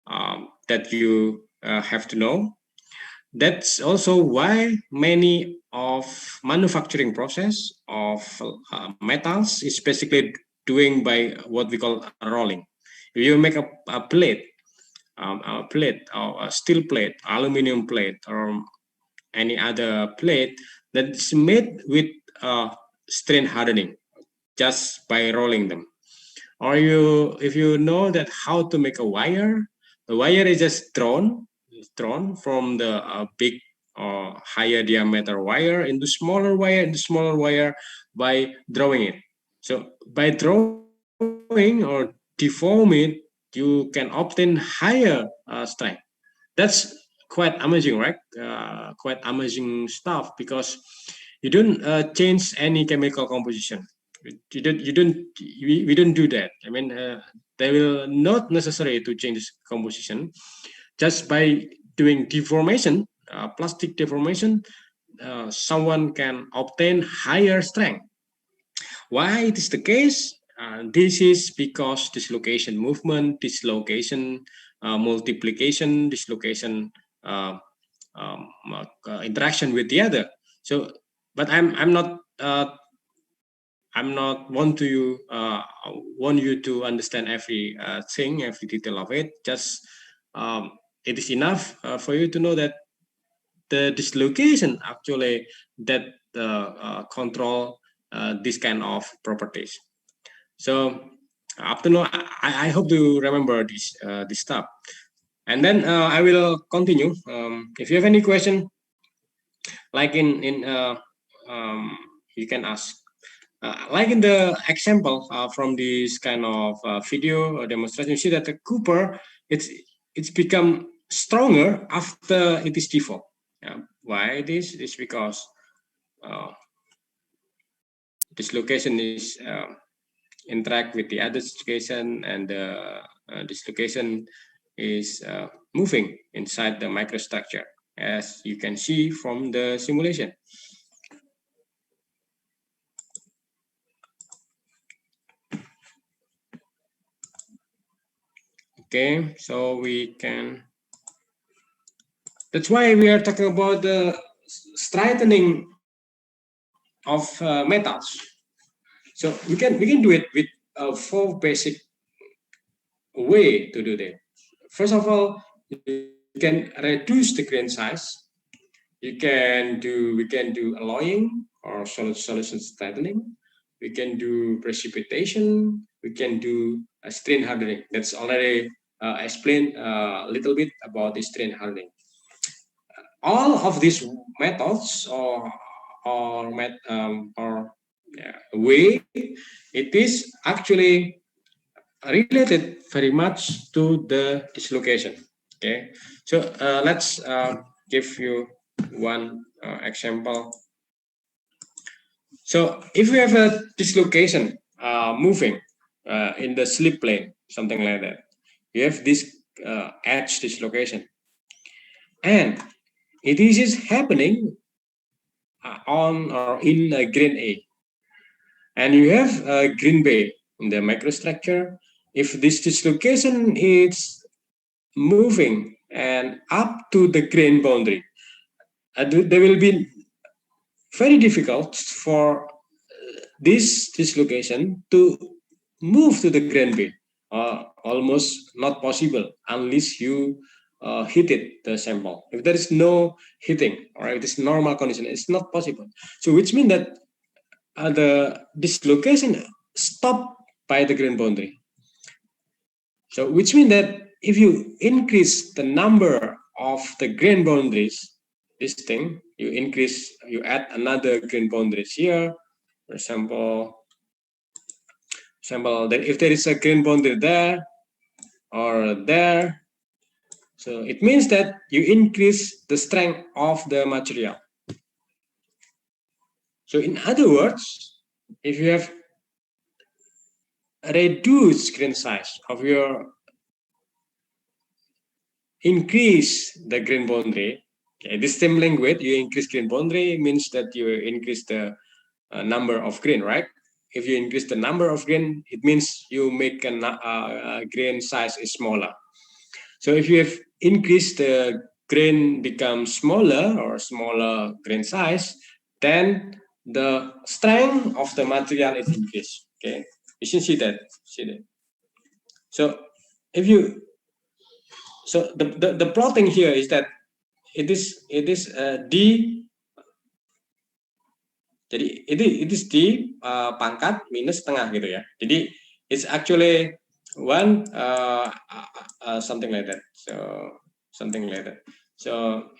that you have to know. That's also why many of manufacturing process of metals is basically doing by what we call rolling. If you make a plate or a steel plate, aluminum plate, or any other plate that's made with strain hardening just by rolling them. Or if you know that how to make a wire, the wire is just drawn from the big or higher diameter wire into smaller wire by drawing it. So by drawing or deform it, you can obtain higher strength. That's quite amazing, right? Quite amazing stuff because you don't change any chemical composition. We don't do that. I mean, they will not necessary to change composition. Just by doing deformation, plastic deformation, someone can obtain higher strength. Why it is the case? This is because dislocation movement, dislocation multiplication, dislocation interaction with the other. So, but I'm not want you to understand every thing, every detail of it. Just it is enough for you to know that the dislocation actually that control this kind of properties. So up to now, I hope you remember this stuff. And then I will continue. If you have any question, like you can ask. Like in the example from this kind of video or demonstration, you see that the copper it's become stronger after it is deformed. Why it is? It's because dislocation is interact with the other dislocation, and the dislocation is moving inside the microstructure, as you can see from the simulation. Okay, so we can. That's why we are talking about the straightening of metals. So we can do it with 4 basic way to do that. First of all, you can reduce the grain size. We can do alloying or solid solution straightening. We can do precipitation. We can do strain hardening. That's already explained a little bit about the strain hardening. All of these methods way, it is actually related very much to the dislocation. Okay, so let's give you one example. So if we have a dislocation moving in the slip plane, something like that, you have this edge dislocation, and it is happening on or in grain A. And you have grain B in the microstructure. If this dislocation is moving and up to the grain boundary, there will be very difficult for this dislocation to move to the grain B. Almost not possible unless you hit it, the sample. If there is no hitting, or if it is normal condition, it's not possible. So which means that the dislocation stop by the grain boundary. So which means that if you increase the number of the grain boundaries, this thing, you add another grain boundaries here. For example, that if there is a grain boundary there or there, so it means that you increase the strength of the material. So in other words, if you have reduced grain size of your increase the grain boundary, okay, this same language, you increase grain boundary means that you increase the number of grain, right? If you increase the number of grain, it means you make a grain size is smaller. So if you have increased the grain becomes smaller or smaller grain size, then the strength of the material is increased. Okay, you should see that. So if you, so the plotting here is that it is D. Jadi it is D pangkat minus setengah gitu ya. Jadi it's actually one something like that. So something like that. So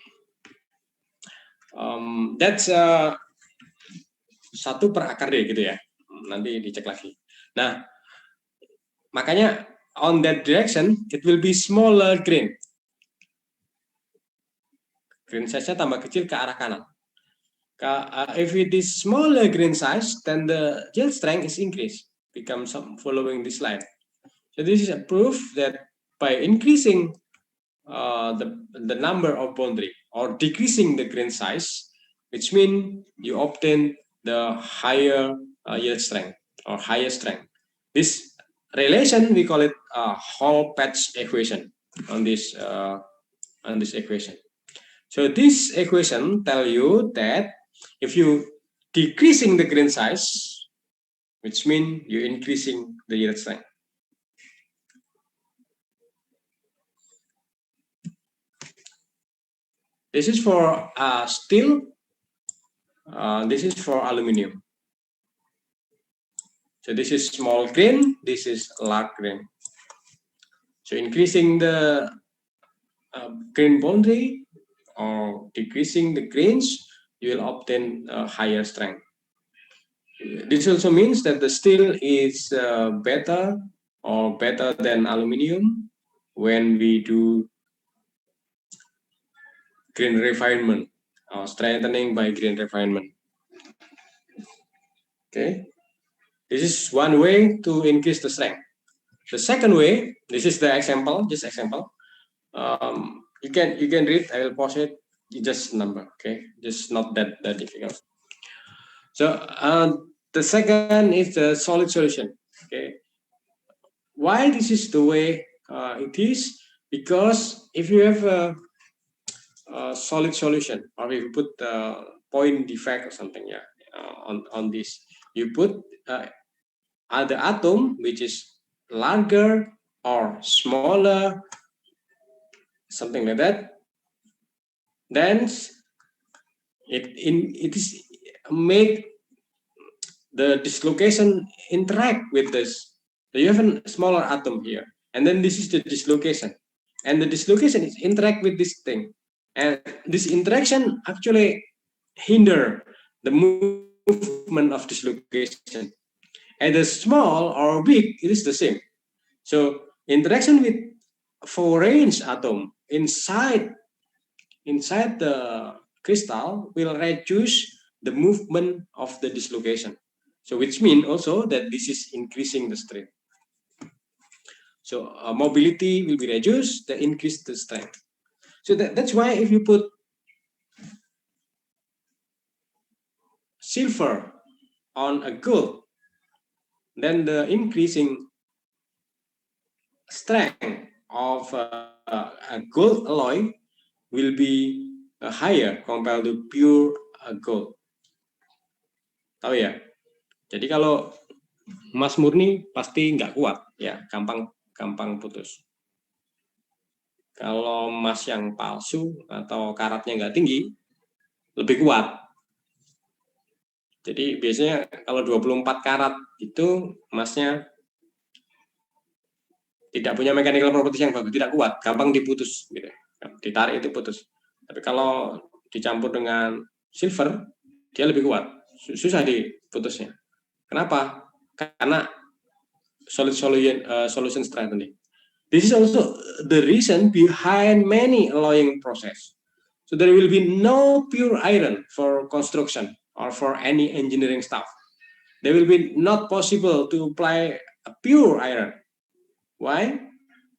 that's 1 per akar D gitu ya. Nanti dicek lagi. Nah, makanya on that direction it will be smaller grain. Grain size-nya tambah kecil ke arah kanan. If it is smaller grain size, then the yield strength is increased, becomes following this line. So this is a proof that by increasing the number of boundary or decreasing the grain size, which means you obtain the higher yield strength or higher strength. This relation we call it Hall-Patch equation on this equation. So this equation tell you that if you decreasing the grain size, which means you increasing the yield strength. This is for steel. This is for aluminum. So this is small grain. This is large grain. So increasing the grain boundary or decreasing the grains, you will obtain a higher strength. This also means that the steel is better than aluminum when we do grain refinement or strengthening by grain refinement. Okay, this is one way to increase the strength. The second way, this is the example, just example. You can read. I will pause it. You just number. Okay, just not that difficult. So the second is the solid solution. Okay, why this is the way it is? Because if you have a solid solution, or if you put point defect or something, yeah, on this, you put the atom which is larger or smaller, something like that, then it is make the dislocation interact with this. So you have a smaller atom here, and then this is the dislocation, and the dislocation is interact with this thing, and this interaction actually hinder the movement of dislocation. Either small or big, it is the same. So interaction with foreign atom inside the crystal will reduce the movement of the dislocation. So which means also that this is increasing the strength. So mobility will be reduced, that increase the strength. So that's why if you put silver on a gold, then the increasing strength of a gold alloy will be higher compared to pure gold. Tahu ya? Jadi kalau emas murni pasti nggak kuat, ya, gampang putus. Kalau emas yang palsu atau karatnya nggak tinggi, lebih kuat. Jadi biasanya kalau 24 karat itu emasnya tidak punya mechanical properties yang bagus, tidak kuat, gampang diputus, gitu. Ditarik itu putus. Tapi kalau dicampur dengan silver, dia lebih kuat, susah diputusnya. Kenapa? Karena solution strengthening. This is also the reason behind many alloying process. So there will be no pure iron for construction or for any engineering stuff. There will be not possible to apply a pure iron. Why?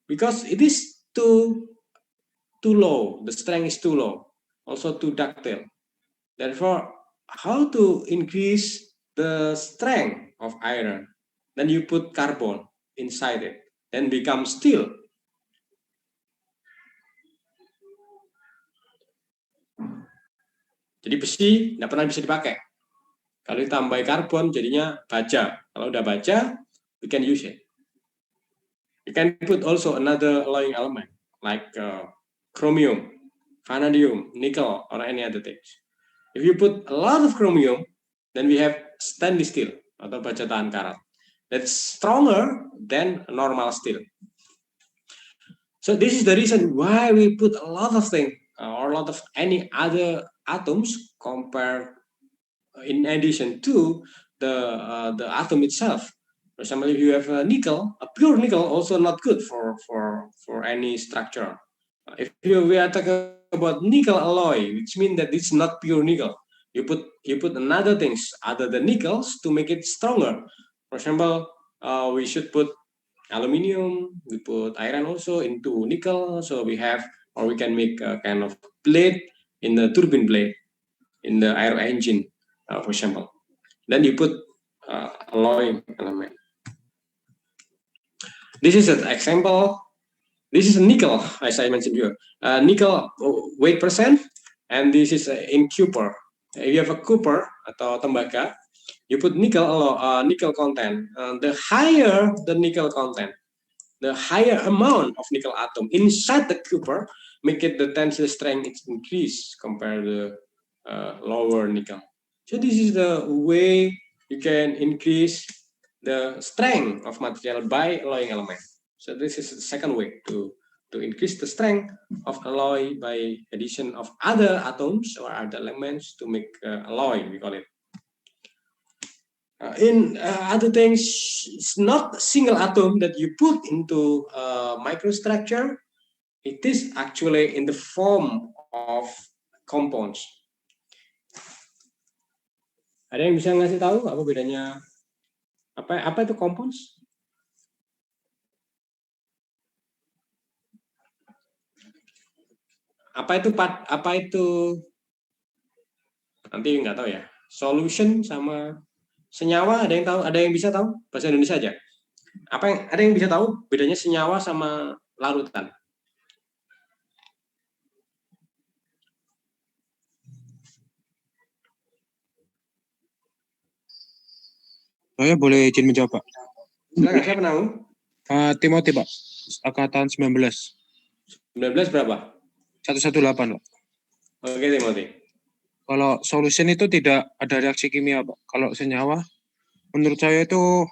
Because it is too low. The strength is too low. Also too ductile. Therefore, how to increase the strength of iron? Then you put carbon inside it, then become steel. Jadi besi tidak pernah bisa dipakai. Kalau ditambah karbon jadinya baja. Kalau udah baja, we can use it. You can put also another alloying element like chromium, vanadium, nickel, or any other things. If you put a lot of chromium, then we have stainless steel atau baja tahan karat. That's stronger than normal steel. So this is the reason why we put a lot of things or a lot of any other atoms compared in addition to the atom itself. For example, if you have a nickel, a pure nickel also not good for any structure. If we are talking about nickel alloy, which means that it's not pure nickel. You put another things other than nickels to make it stronger. For example, we should put aluminium, we put iron also into nickel, so we have, or we can make a kind of plate in the turbine blade, in the aero engine, for example. Then you put alloy element. This is an example. This is nickel, as I mentioned here. Nickel weight percent, and this is in copper. If you have a copper atau tembaga, you put nickel content. The higher the nickel content, the higher amount of nickel atom inside the copper, make it the tensile strength increase compared to lower nickel. So this is the way you can increase the strength of material by alloying element. So this is the second way to increase the strength of alloy by addition of other atoms or other elements to make alloy, we call it. In other things, it's not a single atom that you put into microstructure. It is actually in the form of compounds. Ada yang bisa ngasih tahu apa bedanya? Apa itu compounds? Apa itu nanti nggak tahu ya. Solution sama senyawa, ada yang tahu? Ada yang bisa tahu? Bahasa Indonesia aja. Ada yang bisa tahu bedanya senyawa sama larutan? Saya boleh izin menjawab, Pak. Silakan, siapa tahu? Timothy, Pak. Angkatan 19. 19 berapa? 118, Pak. Oke, Timothy. Kalau solution itu tidak ada reaksi kimia, Pak. Kalau senyawa, menurut saya itu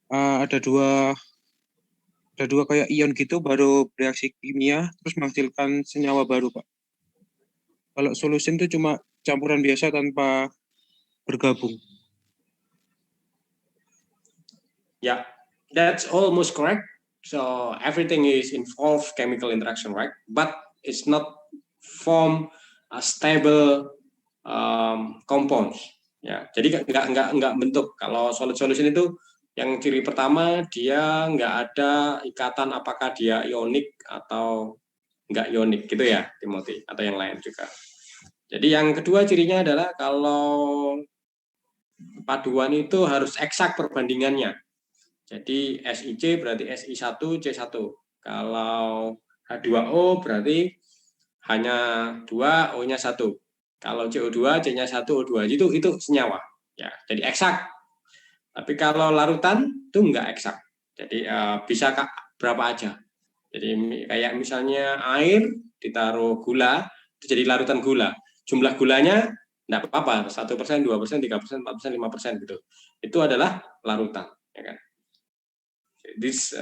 ada dua kayak ion gitu, baru reaksi kimia, terus menghasilkan senyawa baru, Pak. Kalau solution itu cuma campuran biasa tanpa bergabung. Yeah, that's almost correct. So everything is involved chemical interaction, right? But it's not form a stable compounds. Ya, jadi nggak bentuk. Kalau solid solution itu yang ciri pertama dia nggak ada ikatan apakah dia ionik atau nggak ionik gitu ya, Timothy, atau yang lain juga. Jadi yang kedua cirinya adalah kalau paduan itu harus eksak perbandingannya. Jadi SiC berarti Si1 C1. Kalau H2O berarti hanya 2, O-nya 1. Kalau CO2 C-nya 1, O2. Itu senyawa. Ya, jadi eksak. Tapi kalau larutan itu enggak eksak. Jadi bisa berapa aja. Jadi kayak misalnya air ditaruh gula, itu jadi larutan gula. Jumlah gulanya enggak apa-apa, 1%, 2%, 3%, 4%, 5% gitu. Itu adalah larutan, ya kan. This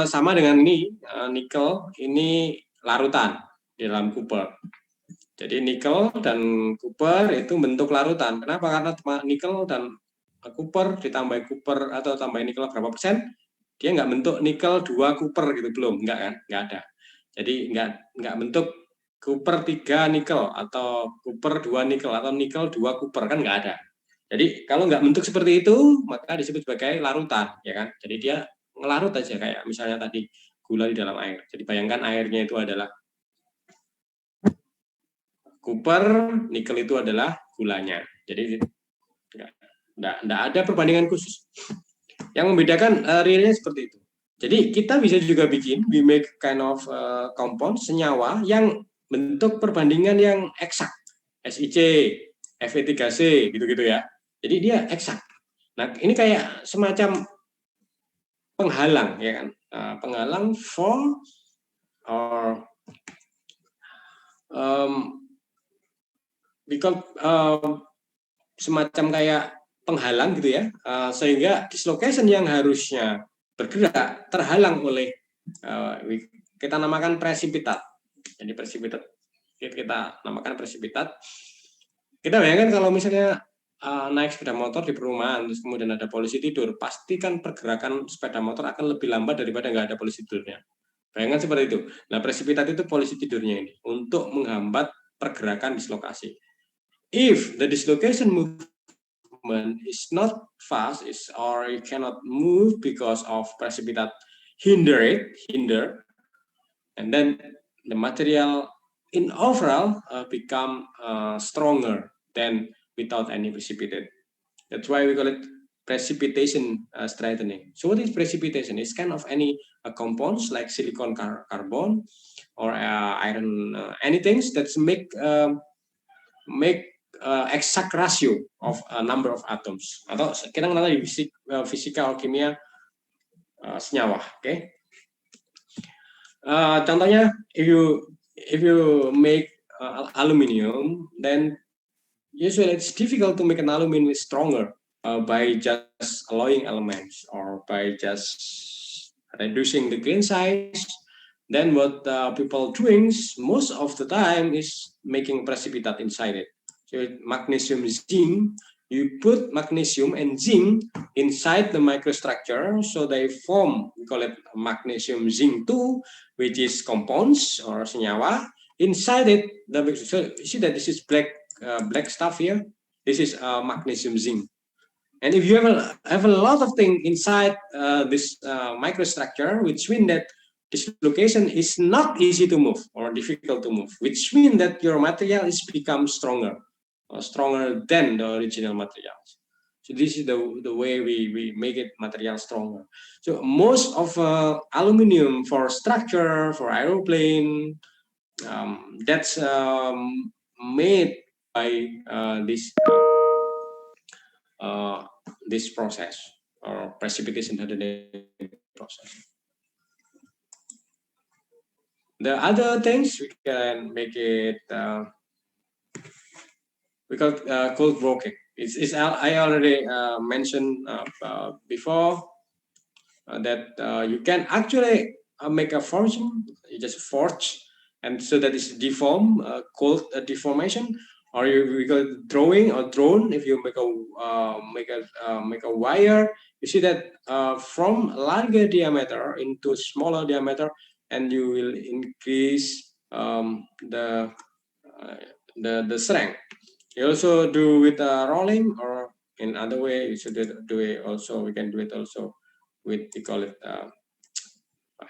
sama dengan ini nikel, ini larutan di dalam copper. Jadi nikel dan copper itu bentuk larutan. Kenapa? Karena nikel dan copper ditambah copper atau tambah nikel berapa persen, dia nggak bentuk nikel 2 copper gitu, belum, nggak kan, nggak ada. Jadi nggak bentuk copper 3 nikel atau copper 2 nikel atau nikel 2 copper, kan nggak ada. Jadi kalau nggak bentuk seperti itu maka disebut sebagai larutan, ya kan. Jadi dia ngelarut aja kayak misalnya tadi gula di dalam air. Jadi bayangkan airnya itu adalah copper, nikel itu adalah gulanya. Jadi nggak ada perbandingan khusus. Yang membedakan realnya seperti itu. Jadi kita bisa juga bikin, we make kind of compound, senyawa yang bentuk perbandingan yang eksak. SiC, Fe3C, gitu-gitu ya. Jadi dia eksak. Nah, ini kayak semacam penghalang, ya kan? Penghalang for or because semacam kayak penghalang gitu ya, sehingga dislocation yang harusnya bergerak terhalang oleh kita namakan presipitat. Jadi presipitat kita namakan presipitat. Kita bayangkan kalau misalnya naik sepeda motor di perumahan terus kemudian ada polisi tidur, pasti kan pergerakan sepeda motor akan lebih lambat daripada nggak ada polisi tidurnya. Bayangkan seperti itu. Nah, presipitat itu polisi tidurnya ini untuk menghambat pergerakan dislokasi. If the dislocation movement is not fast, or you cannot move because of precipitate hinder, and then the material in overall become stronger than without any precipitate. That's why we call it precipitation strengthening. So what is precipitation? It's kind of any compounds like silicon carbon or iron, anything that make exact ratio of a number of atoms. Atau kita kenal di fisika atau kimia senyawa, oke? Contohnya, if you make aluminium, then usually it's difficult to make an aluminum stronger by just alloying elements or by just reducing the grain size. Then what people doing most of the time is making precipitate inside it. So magnesium zinc, you put magnesium and zinc inside the microstructure, so they form, we call it magnesium zinc 2, which is compounds or senyawa. Inside it, so you see that this is black stuff here. This is magnesium zinc. And if you have a lot of things inside this microstructure, which means that this location is not easy to move or difficult to move, which means that your material is become stronger than the original materials. So this is the way we make it material stronger. So most of aluminum for structure, for aeroplane, that's made by this process or precipitation process. The other things we can make it we call cold working. I already mentioned before that you can actually make a forging. You just forge, and so that is deform, cold deformation. Or we call it drawing or drone. If you make a wire, you see that from larger diameter into smaller diameter, and you will increase the strength. You also do with rolling, or in other way you should do it also. We can do it also with, we call it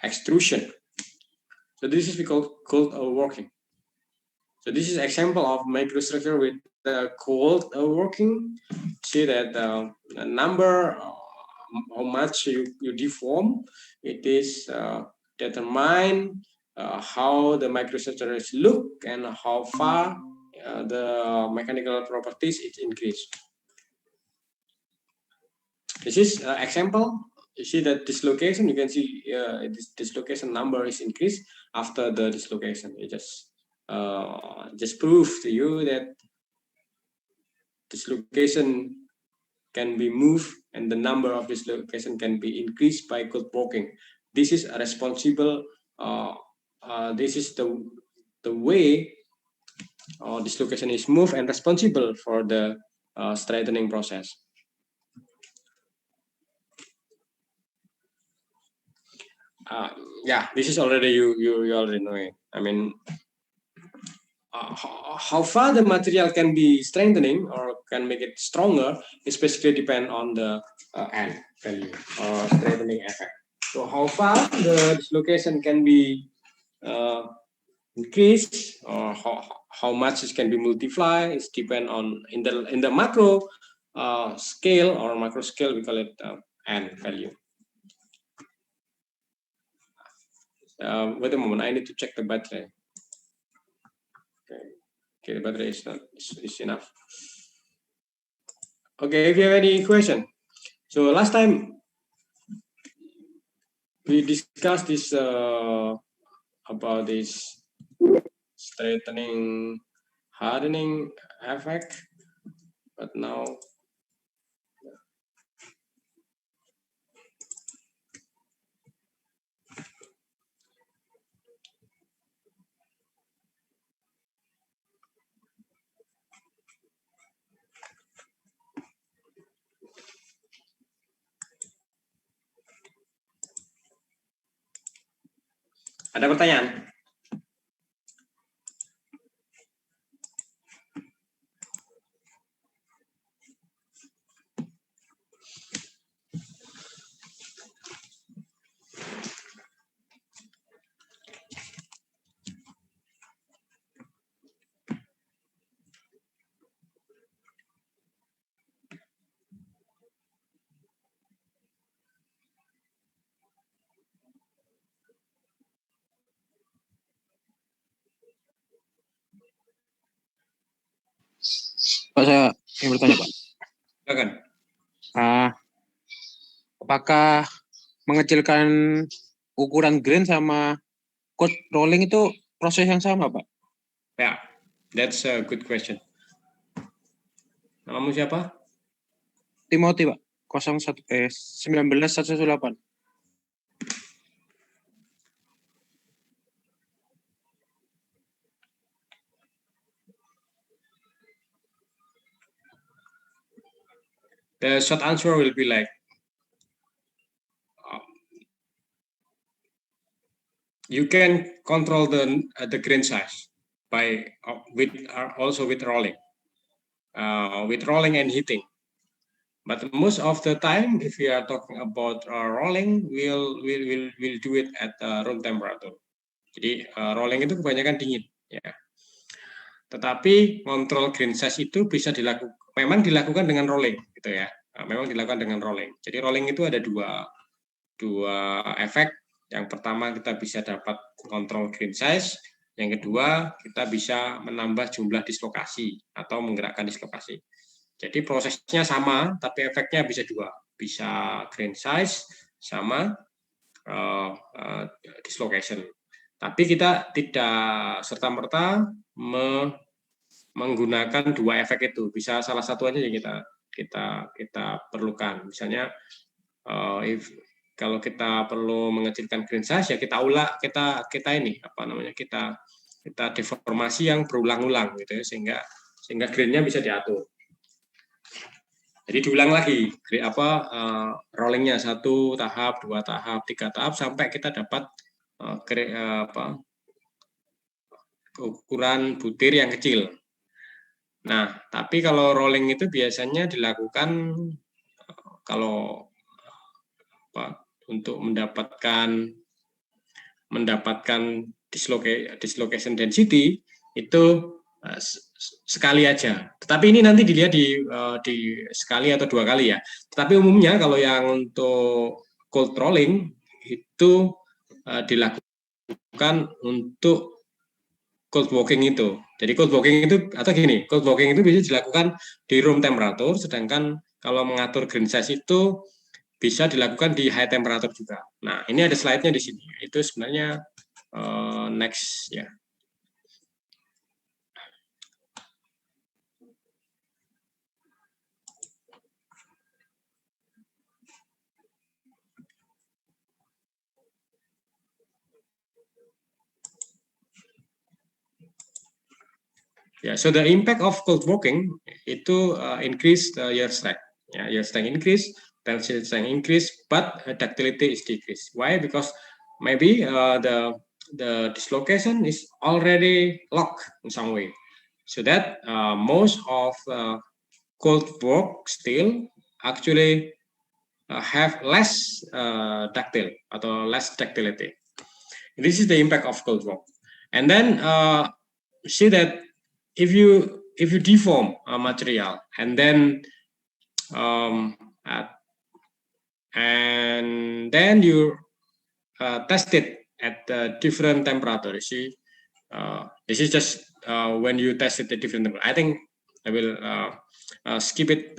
extrusion. So this is we call cold working. So this is example of microstructure with cold working. See that the number, how much you deform, it is determine how the microstructures look and how far the mechanical properties is increased. This is example. You see that dislocation, you can see this dislocation number is increased after the dislocation. It just prove to you that dislocation can be moved and the number of dislocation can be increased by cold working. This is a responsible, this is the way dislocation is moved and responsible for the straightening process. Yeah, this is already you already know it. I mean, how far the material can be strengthening or can make it stronger is basically depend on the N value or strengthening effect. So how far the dislocation can be increased or how much it can be multiplied is depend on in the macro scale or macro scale, we call it N value. Wait a moment, I need to check the battery. Okay, the battery is not is enough. Okay, if you have any question. So last time we discussed this about this straightening, hardening effect, but now ada pertanyaan? Pak, saya ingin bertanya, Pak. Silakan. Apakah mengecilkan ukuran grain sama cold rolling itu proses yang sama, Pak? Yeah, that's a good question. Namamu siapa? Timothy, Pak. 19118. The short answer will be like you can control the grain size by also with rolling and heating. But most of the time, if we are talking about rolling, we'll do it at room temperature. Jadi rolling itu kebanyakan dingin, ya. Tetapi kontrol grain size itu bisa memang dilakukan dengan rolling, gitu ya. Memang dilakukan dengan rolling. Jadi rolling itu ada dua efek. Yang pertama kita bisa dapat kontrol grain size. Yang kedua kita bisa menambah jumlah dislokasi atau menggerakkan dislokasi. Jadi prosesnya sama, tapi efeknya bisa dua. Bisa grain size sama dislocation. Tapi kita tidak serta-merta menggunakan dua efek itu. Bisa salah satu aja yang kita perlukan. Misalnya kalau kita perlu mengecilkan grain size ya kita deformasi yang berulang-ulang gitu ya sehingga grainnya bisa diatur. Jadi diulang lagi rollingnya 1 tahap, 2 tahap, 3 tahap sampai kita dapat ukuran butir yang kecil. Nah, tapi kalau rolling itu biasanya dilakukan kalau untuk mendapatkan dislocation density itu sekali aja. Tetapi ini nanti dilihat di sekali atau 2 kali ya. Tetapi umumnya kalau yang untuk cold rolling itu dilakukan untuk cold walking itu. Jadi cold walking itu atau gini, cold walking itu bisa dilakukan di room temperature, sedangkan kalau mengatur green size itu bisa dilakukan di high temperature juga. Nah, ini ada slide-nya di sini. Itu sebenarnya next ya. Yeah, so the impact of cold walking itu increase your strength. Yeah, your strength increase, tensile strength increase, but ductility is decreased. Why? Because maybe the dislocation is already locked in some way, so that most of cold walk still actually have less ductile or less ductility. This is the impact of cold walk, and then see that if you deform a material and then um, uh, you test it at different temperature. See, this is just when you test it at different temperature. I think I will skip it.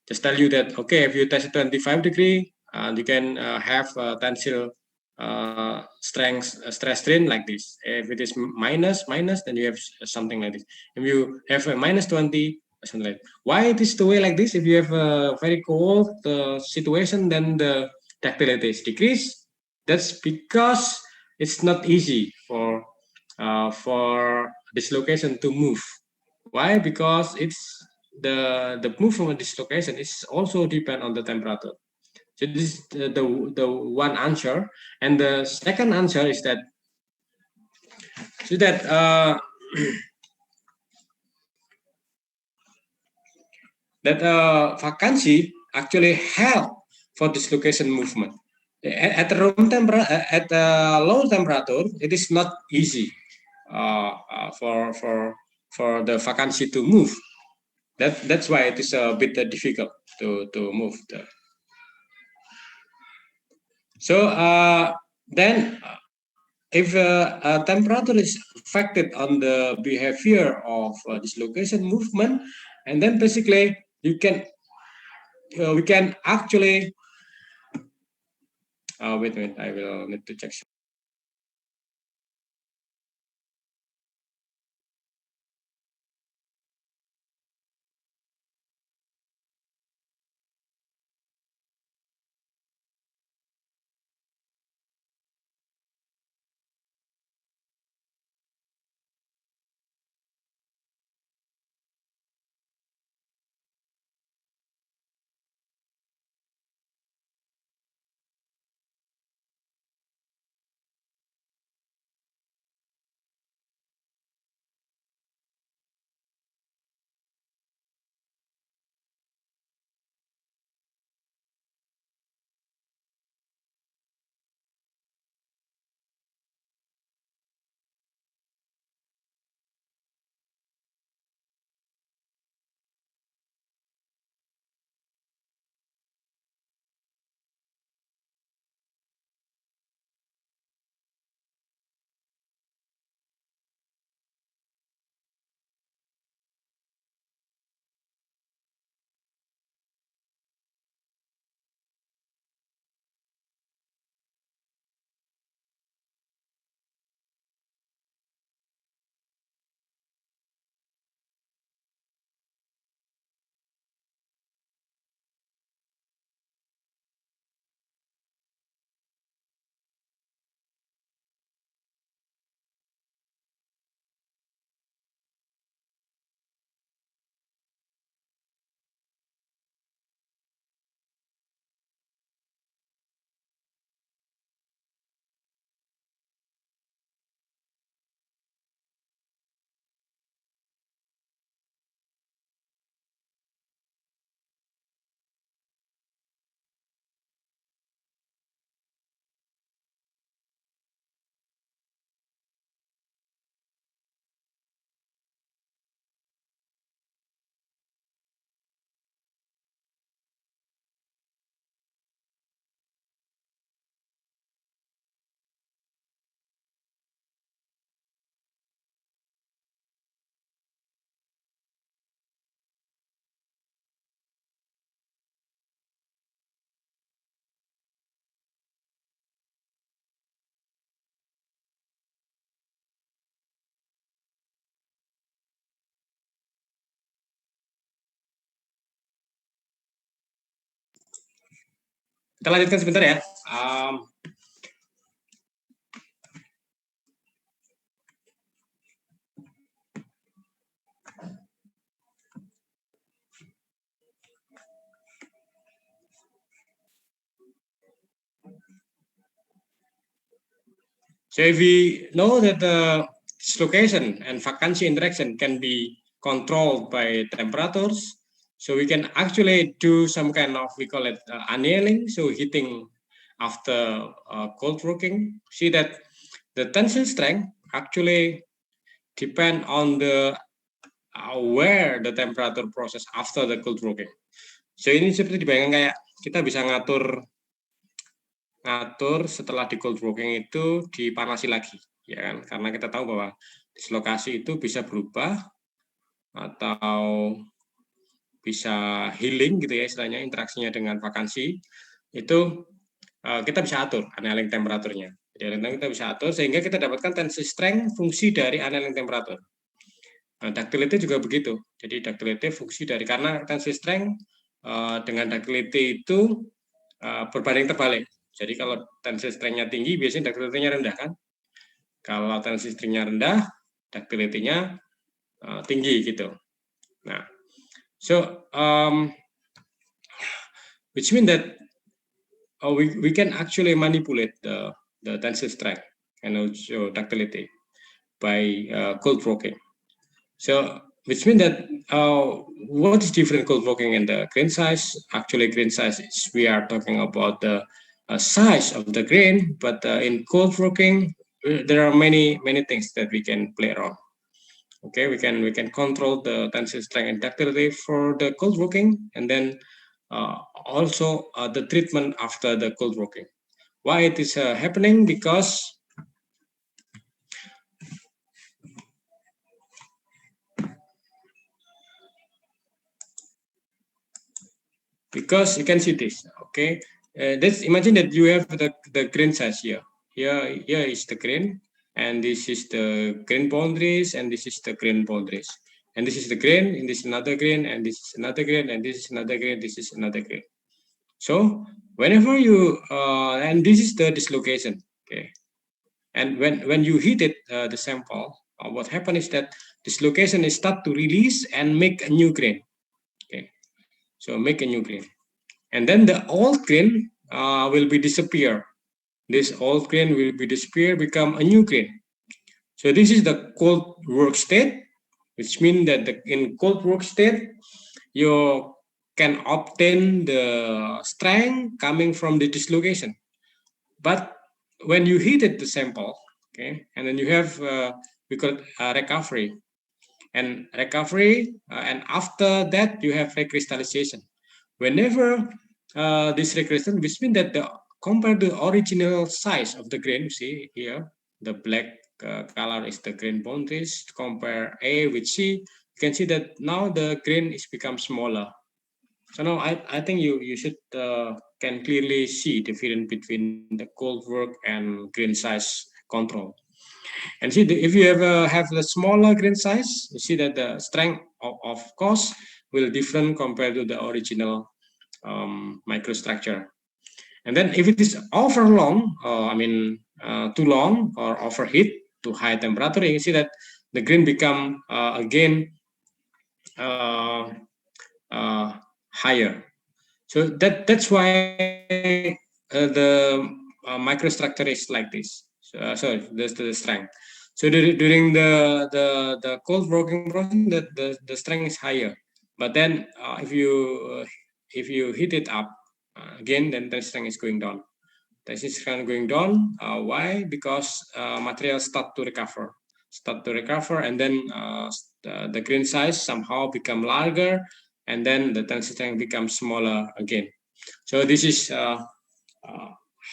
Just tell you that okay, if you test it 25 degree, you can have tensile strength stress strain like this. If it is minus, then you have something like this. If you have a minus 20, something like that. Why it is the way like this? If you have a very cold situation, then the ductility is decreased. That's because it's not easy for dislocation to move. Why? Because it's the move from a dislocation is also depend on the temperature. So this is the one answer, and the second answer is that that vacancy actually help for dislocation movement. At the room temperature, at the low temperature, it is not easy for the vacancy to move. That's why it is a bit difficult to move. So then, if temperature is affected on the behavior of dislocation movement, and then basically we can actually wait a minute, I will need to check. Kita lanjutkan sebentar ya. So if we know that the dislocation and vacancy interaction can be controlled by temperatures, so we can actually do some kind of, we call it annealing, so heating after cold working. See that the tensile strength actually depend on the where the temperature process after the cold working. So ini seperti dibayangkan kayak kita bisa ngatur setelah di cold working itu dipanasi lagi, ya kan? Karena kita tahu bahwa dislokasi itu bisa berubah atau bisa healing gitu ya istilahnya, interaksinya dengan vakansi itu kita bisa atur annealing temperaturnya. Jadi kita bisa atur sehingga kita dapatkan tensile strength fungsi dari annealing temperatur. Nah, ductility juga begitu. Jadi ductility fungsi dari, karena tensile strength dengan ductility itu berbanding terbalik. Jadi kalau tensile strength-nya tinggi, biasanya ductility-nya rendah kan? Kalau tensile strength-nya rendah, ductility-nya tinggi gitu. Nah, so which mean that we can actually manipulate the tensile strength and also ductility by cold working. So which means that what is different cold working and the grain size? Actually, grain size is, we are talking about the size of the grain, but in cold working there are many things that we can play around. Okay, we can control the tensile strength and ductility for the cold working, and then also the treatment after the cold working. Why it is happening? Because you can see this. Okay, let's imagine that you have the grain size here. Here is the grain, and this is the grain boundaries, and this is the grain boundaries, and this is the grain, and this is another grain, and this is another grain, and this is another grain, this is another grain. So whenever you and this is the dislocation. Okay, and when you heat it, the sample, what happens is that dislocation is start to release and make a new grain. Okay, so make a new grain, and then the old grain will be disappear. This old grain will be disappear, become a new grain. So this is the cold work state, which means that in cold work state, you can obtain the strength coming from the dislocation. But when you heated the sample, okay, and then you have we call it recovery, and after that you have recrystallization. Whenever this recrystallization, which means that compared to the original size of the grain, you see here, the black color is the grain boundaries. Compare A with C, you can see that now the grain is become smaller. So now I think you should can clearly see the difference between the cold work and grain size control. And see, if you have the smaller grain size, you see that the strength of course will different compared to the original microstructure. And then if it is over long, too long or overheat to high temperature, you can see that the grain become again higher. So that's why the microstructure is like this. So that's the strength. So during the cold working process, the strength is higher. But then if you heat it up again, then the strength is going down. The strength is going down. Why? Because material start to recover, and then the grain size somehow become larger, and then the tensile strength becomes smaller again. So this is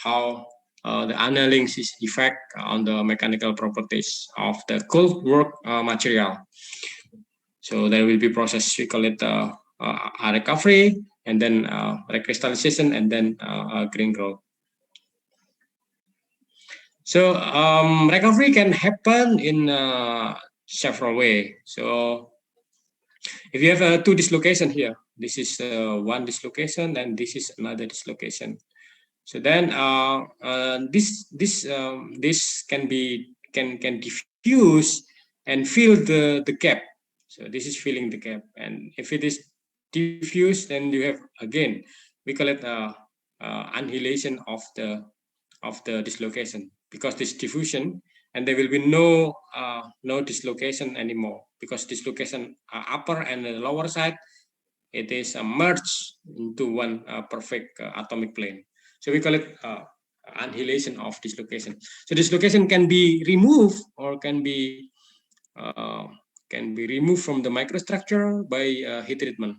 how the annealing effect on the mechanical properties of the cold work material. So there will be process, we call it recovery, and then recrystallization, and then grain growth. So recovery can happen in several ways. So if you have two dislocation here, this is one dislocation and this is another dislocation. So then this can diffuse and fill the gap. So this is filling the gap, and if it is diffuse, then you have again, we call it annihilation of the dislocation, because this diffusion, and there will be no dislocation anymore, because dislocation upper and the lower side, it is merged into one perfect atomic plane. So we call it annihilation of dislocation. So dislocation can be removed or can be removed from the microstructure by heat treatment.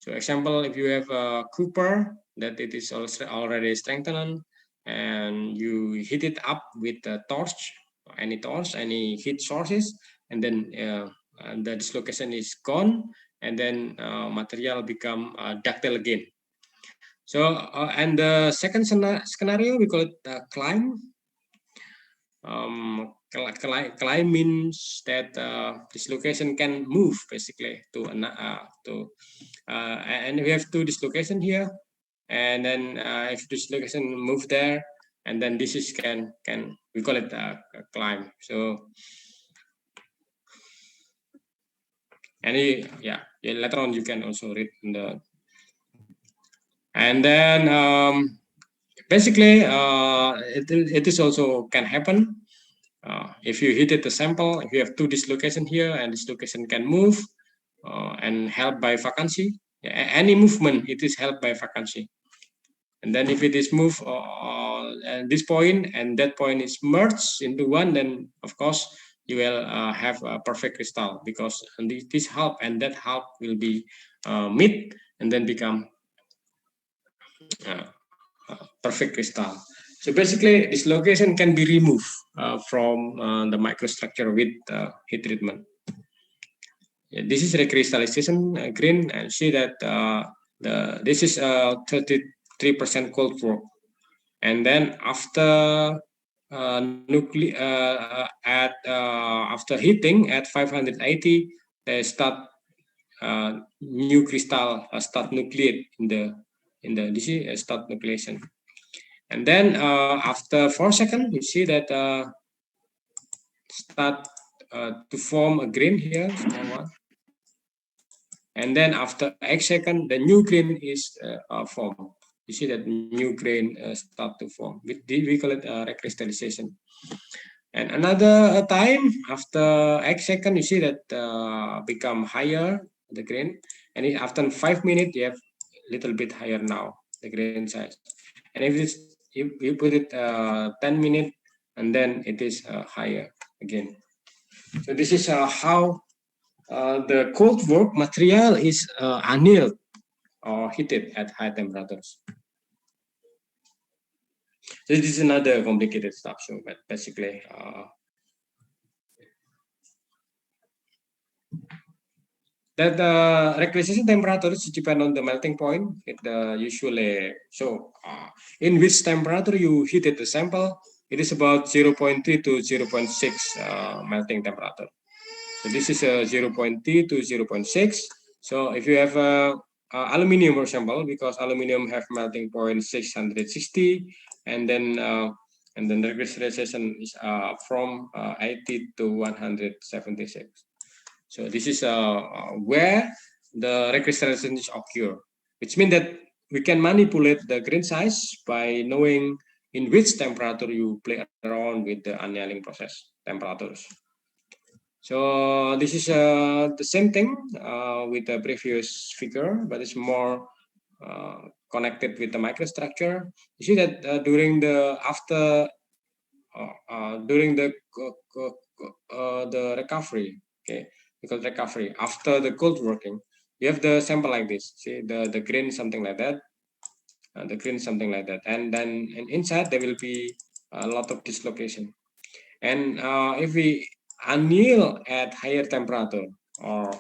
So example, if you have a copper that it is already strengthened, and you heat it up with a torch, any heat sources, and then the dislocation is gone, and then material become ductile again. So and the second scenario, we call it climb. Climb means that dislocation can move basically and we have two dislocation here, and then if dislocation move there, and then this is can we call it a climb. So later on you can also read in the, and then basically it is also can happen if you heated the sample, if you have two dislocation here, and dislocation can move and helped by vacancy. Any movement, it is helped by vacancy. And then if it is moved at this point and that point is merged into one, then of course you will have a perfect crystal, because this half and that half will be meet and then become perfect crystal. So basically, dislocation can be removed from the microstructure with heat treatment. This is recrystallization green, and see that this is 33% cold work, and then after after heating at 580, they start new crystal start nucleate in the this is start nucleation, and then after 4 seconds, you see that start to form a grain here, small one. And then after 8 seconds, the new grain is formed. You see that new grain start to form. We call it recrystallization. And another time, after 8 seconds, you see that become higher, the grain. And after 5 minutes, you have a little bit higher now, the grain size. And if you put it 10 minutes, and then it is higher again. So this is how the cold work material is annealed or heated at high temperatures. So this is another complicated stuff. So, but basically, that the recrystallization temperatures depend on the melting point. It usually in which temperature you heated the sample, it is about 0.3 to 0.6 melting temperature. So this is 0.3 to 0.6. So if you have aluminum, for example, because aluminum have melting point 660, and then the recrystallization is from 80 to 176. So this is where the recrystallization is occur, which means that we can manipulate the grain size by knowing in which temperature you play around with the annealing process temperatures. So this is the same thing with the previous figure, but it's more connected with the microstructure. You see that during the recovery, okay, because recovery after the cold working, you have the sample like this. See the grain something like that, the grain something like that, and then inside there will be a lot of dislocation. And if we anneal at higher temperature, or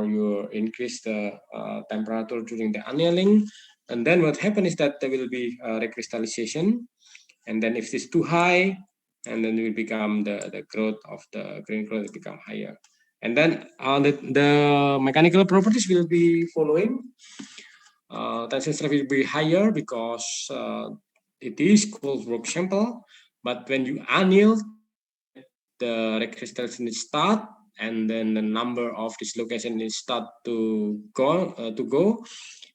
you increase the temperature during the annealing, and then what happens is that there will be recrystallization, and then if it's too high, and then it will become the growth of the grain growth will become higher, and then the mechanical properties will be following. tensile strength will be higher because it is cold work sample. But when you anneal, the recrystallization is start, and then the number of dislocation is start to go,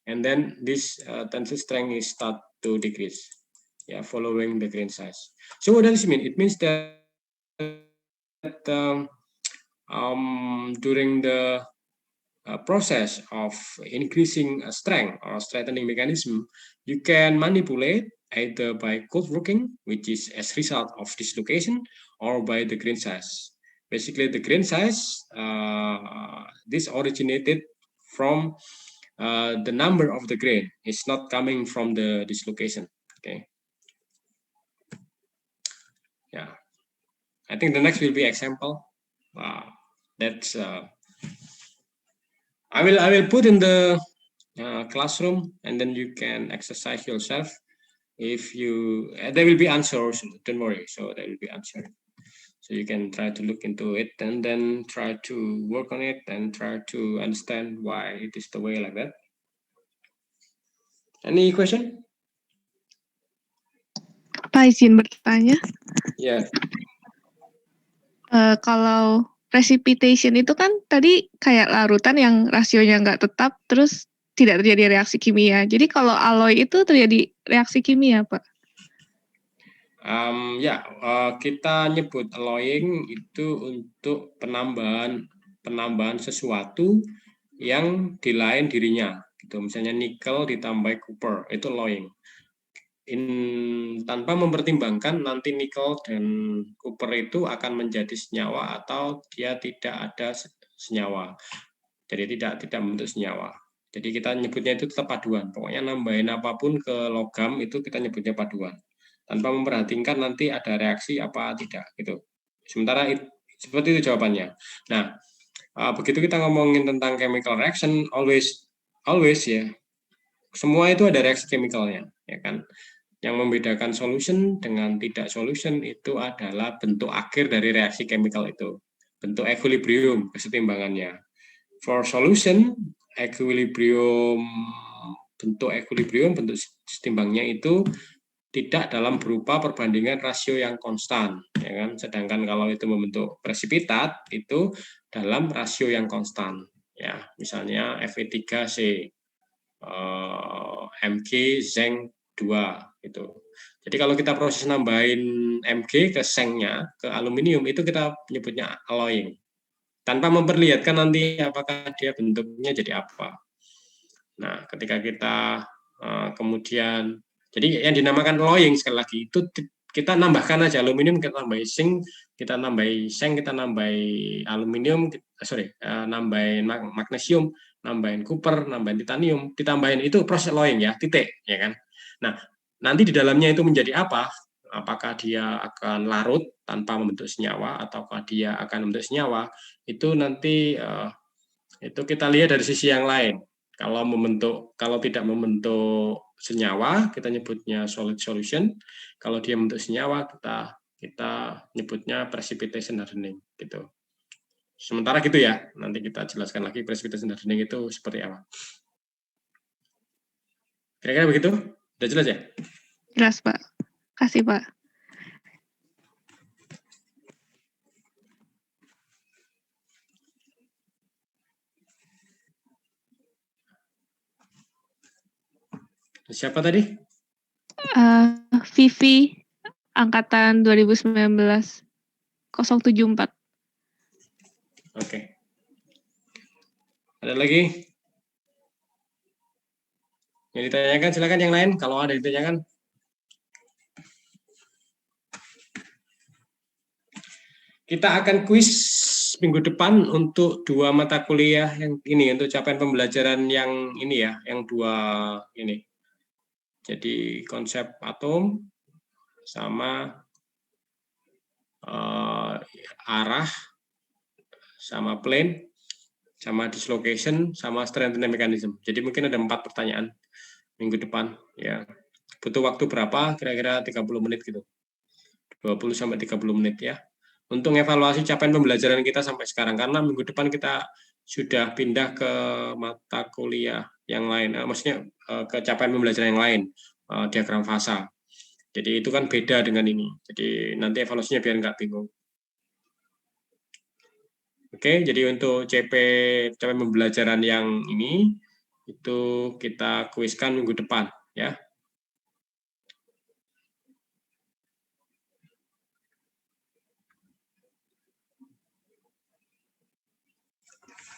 and then this tensile strength is start to decrease, yeah, following the grain size. So what does it mean? It means that during the process of increasing strength or strengthening mechanism, you can manipulate either by cold working, which is as result of dislocation, or by the grain size. Basically, the grain size, this originated from the number of the grain. It's not coming from the dislocation. Okay. Yeah. I think the next will be example. That's I will put in the classroom, and then you can exercise yourself. If you there will be answers, don't worry. So there will be answer. So you can try to look into it and then try to work on it and try to understand why it is the way like that. Any question? Pak, izin bertanya. Ya. Kalau precipitation itu kan tadi kayak larutan yang rasionya nggak tetap, terus tidak terjadi reaksi kimia. Jadi kalau alloy itu terjadi reaksi kimia, Pak? Kita nyebut alloying itu untuk penambahan sesuatu yang di lain dirinya. Gitu. Misalnya nikel ditambah copper, itu alloying. Tanpa mempertimbangkan nanti nikel dan copper itu akan menjadi senyawa atau dia tidak ada senyawa. Jadi tidak membentuk senyawa. Jadi kita nyebutnya itu tetap paduan. Pokoknya nambahin apapun ke logam itu kita nyebutnya paduan. Tanpa memperhatikan nanti ada reaksi apa tidak gitu. Sementara seperti itu jawabannya. Nah, begitu kita ngomongin tentang chemical reaction, always ya. Semua itu ada reaksi chemicalnya, ya kan? Yang membedakan solution dengan tidak solution itu adalah bentuk akhir dari reaksi chemical itu. Bentuk equilibrium, kesetimbangannya. For solution, bentuk setimbangnya itu tidak dalam berupa perbandingan rasio yang konstan, ya kan? Sedangkan kalau itu membentuk presipitat itu dalam rasio yang konstan, ya. Misalnya Fe3C, Mg zinc 2 itu. Jadi kalau kita proses nambahin Mg ke Zeng-nya, ke aluminium, itu kita menyebutnya alloying. Tanpa memperlihatkan nanti apakah dia bentuknya jadi apa. Nah, ketika kita kemudian, jadi yang dinamakan alloying sekali lagi, itu kita nambahkan aja aluminium, kita tambah zinc, kita nambah Zeng, kita nambah aluminium, nambahin magnesium, nambahin copper, nambahin titanium, ditambahin itu proses alloying ya, titik, ya kan. Nah, nanti di dalamnya itu menjadi apa? Apakah dia akan larut tanpa membentuk senyawa, ataukah dia akan membentuk senyawa? Itu nanti itu kita lihat dari sisi yang lain. Kalau tidak membentuk senyawa, kita nyebutnya solid solution. Kalau dia membentuk senyawa, kita nyebutnya precipitation hardening, gitu. Sementara gitu ya, nanti kita jelaskan lagi precipitation hardening itu seperti apa. Kira-kira begitu? Udah jelas ya? Jelas, Pak. Kasih, Pak. Siapa tadi? Vivi, angkatan 2019, 074. Oke. Ada lagi? Yang ditanyakan silakan yang lain. Kalau ada yang ditanyakan. Kita akan kuis minggu depan untuk 2 mata kuliah yang ini, untuk capaian pembelajaran yang ini ya, yang 2 ini. Jadi konsep atom sama arah, sama plane, sama dislocation, sama strengthening mechanism. Jadi mungkin ada 4 pertanyaan minggu depan ya. Butuh waktu berapa? Kira-kira 30 menit gitu. 20 sampai 30 menit ya. Untuk evaluasi capaian pembelajaran kita sampai sekarang, karena minggu depan kita sudah pindah ke mata kuliah yang lain, maksudnya ke capaian pembelajaran yang lain, diagram fasa. Jadi itu kan beda dengan ini. Jadi nanti evaluasinya biar nggak bingung. Oke, jadi untuk capaian pembelajaran yang ini itu kita kuiskan minggu depan, ya.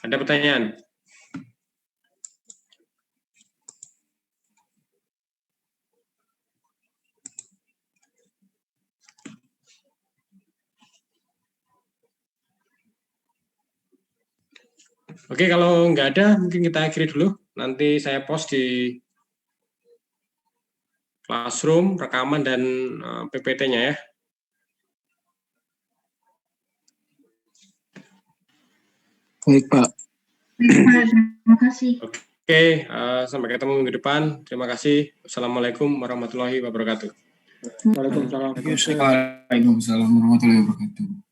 Ada pertanyaan? Oke, kalau nggak ada, mungkin kita akhiri dulu. Nanti saya post di Classroom, rekaman, dan PPT-nya ya. Baik, Pak. Terima kasih. Oke, sampai ketemu minggu depan. Terima kasih. Assalamualaikum warahmatullahi wabarakatuh. Waalaikumsalam. Waalaikumsalam warahmatullahi wabarakatuh.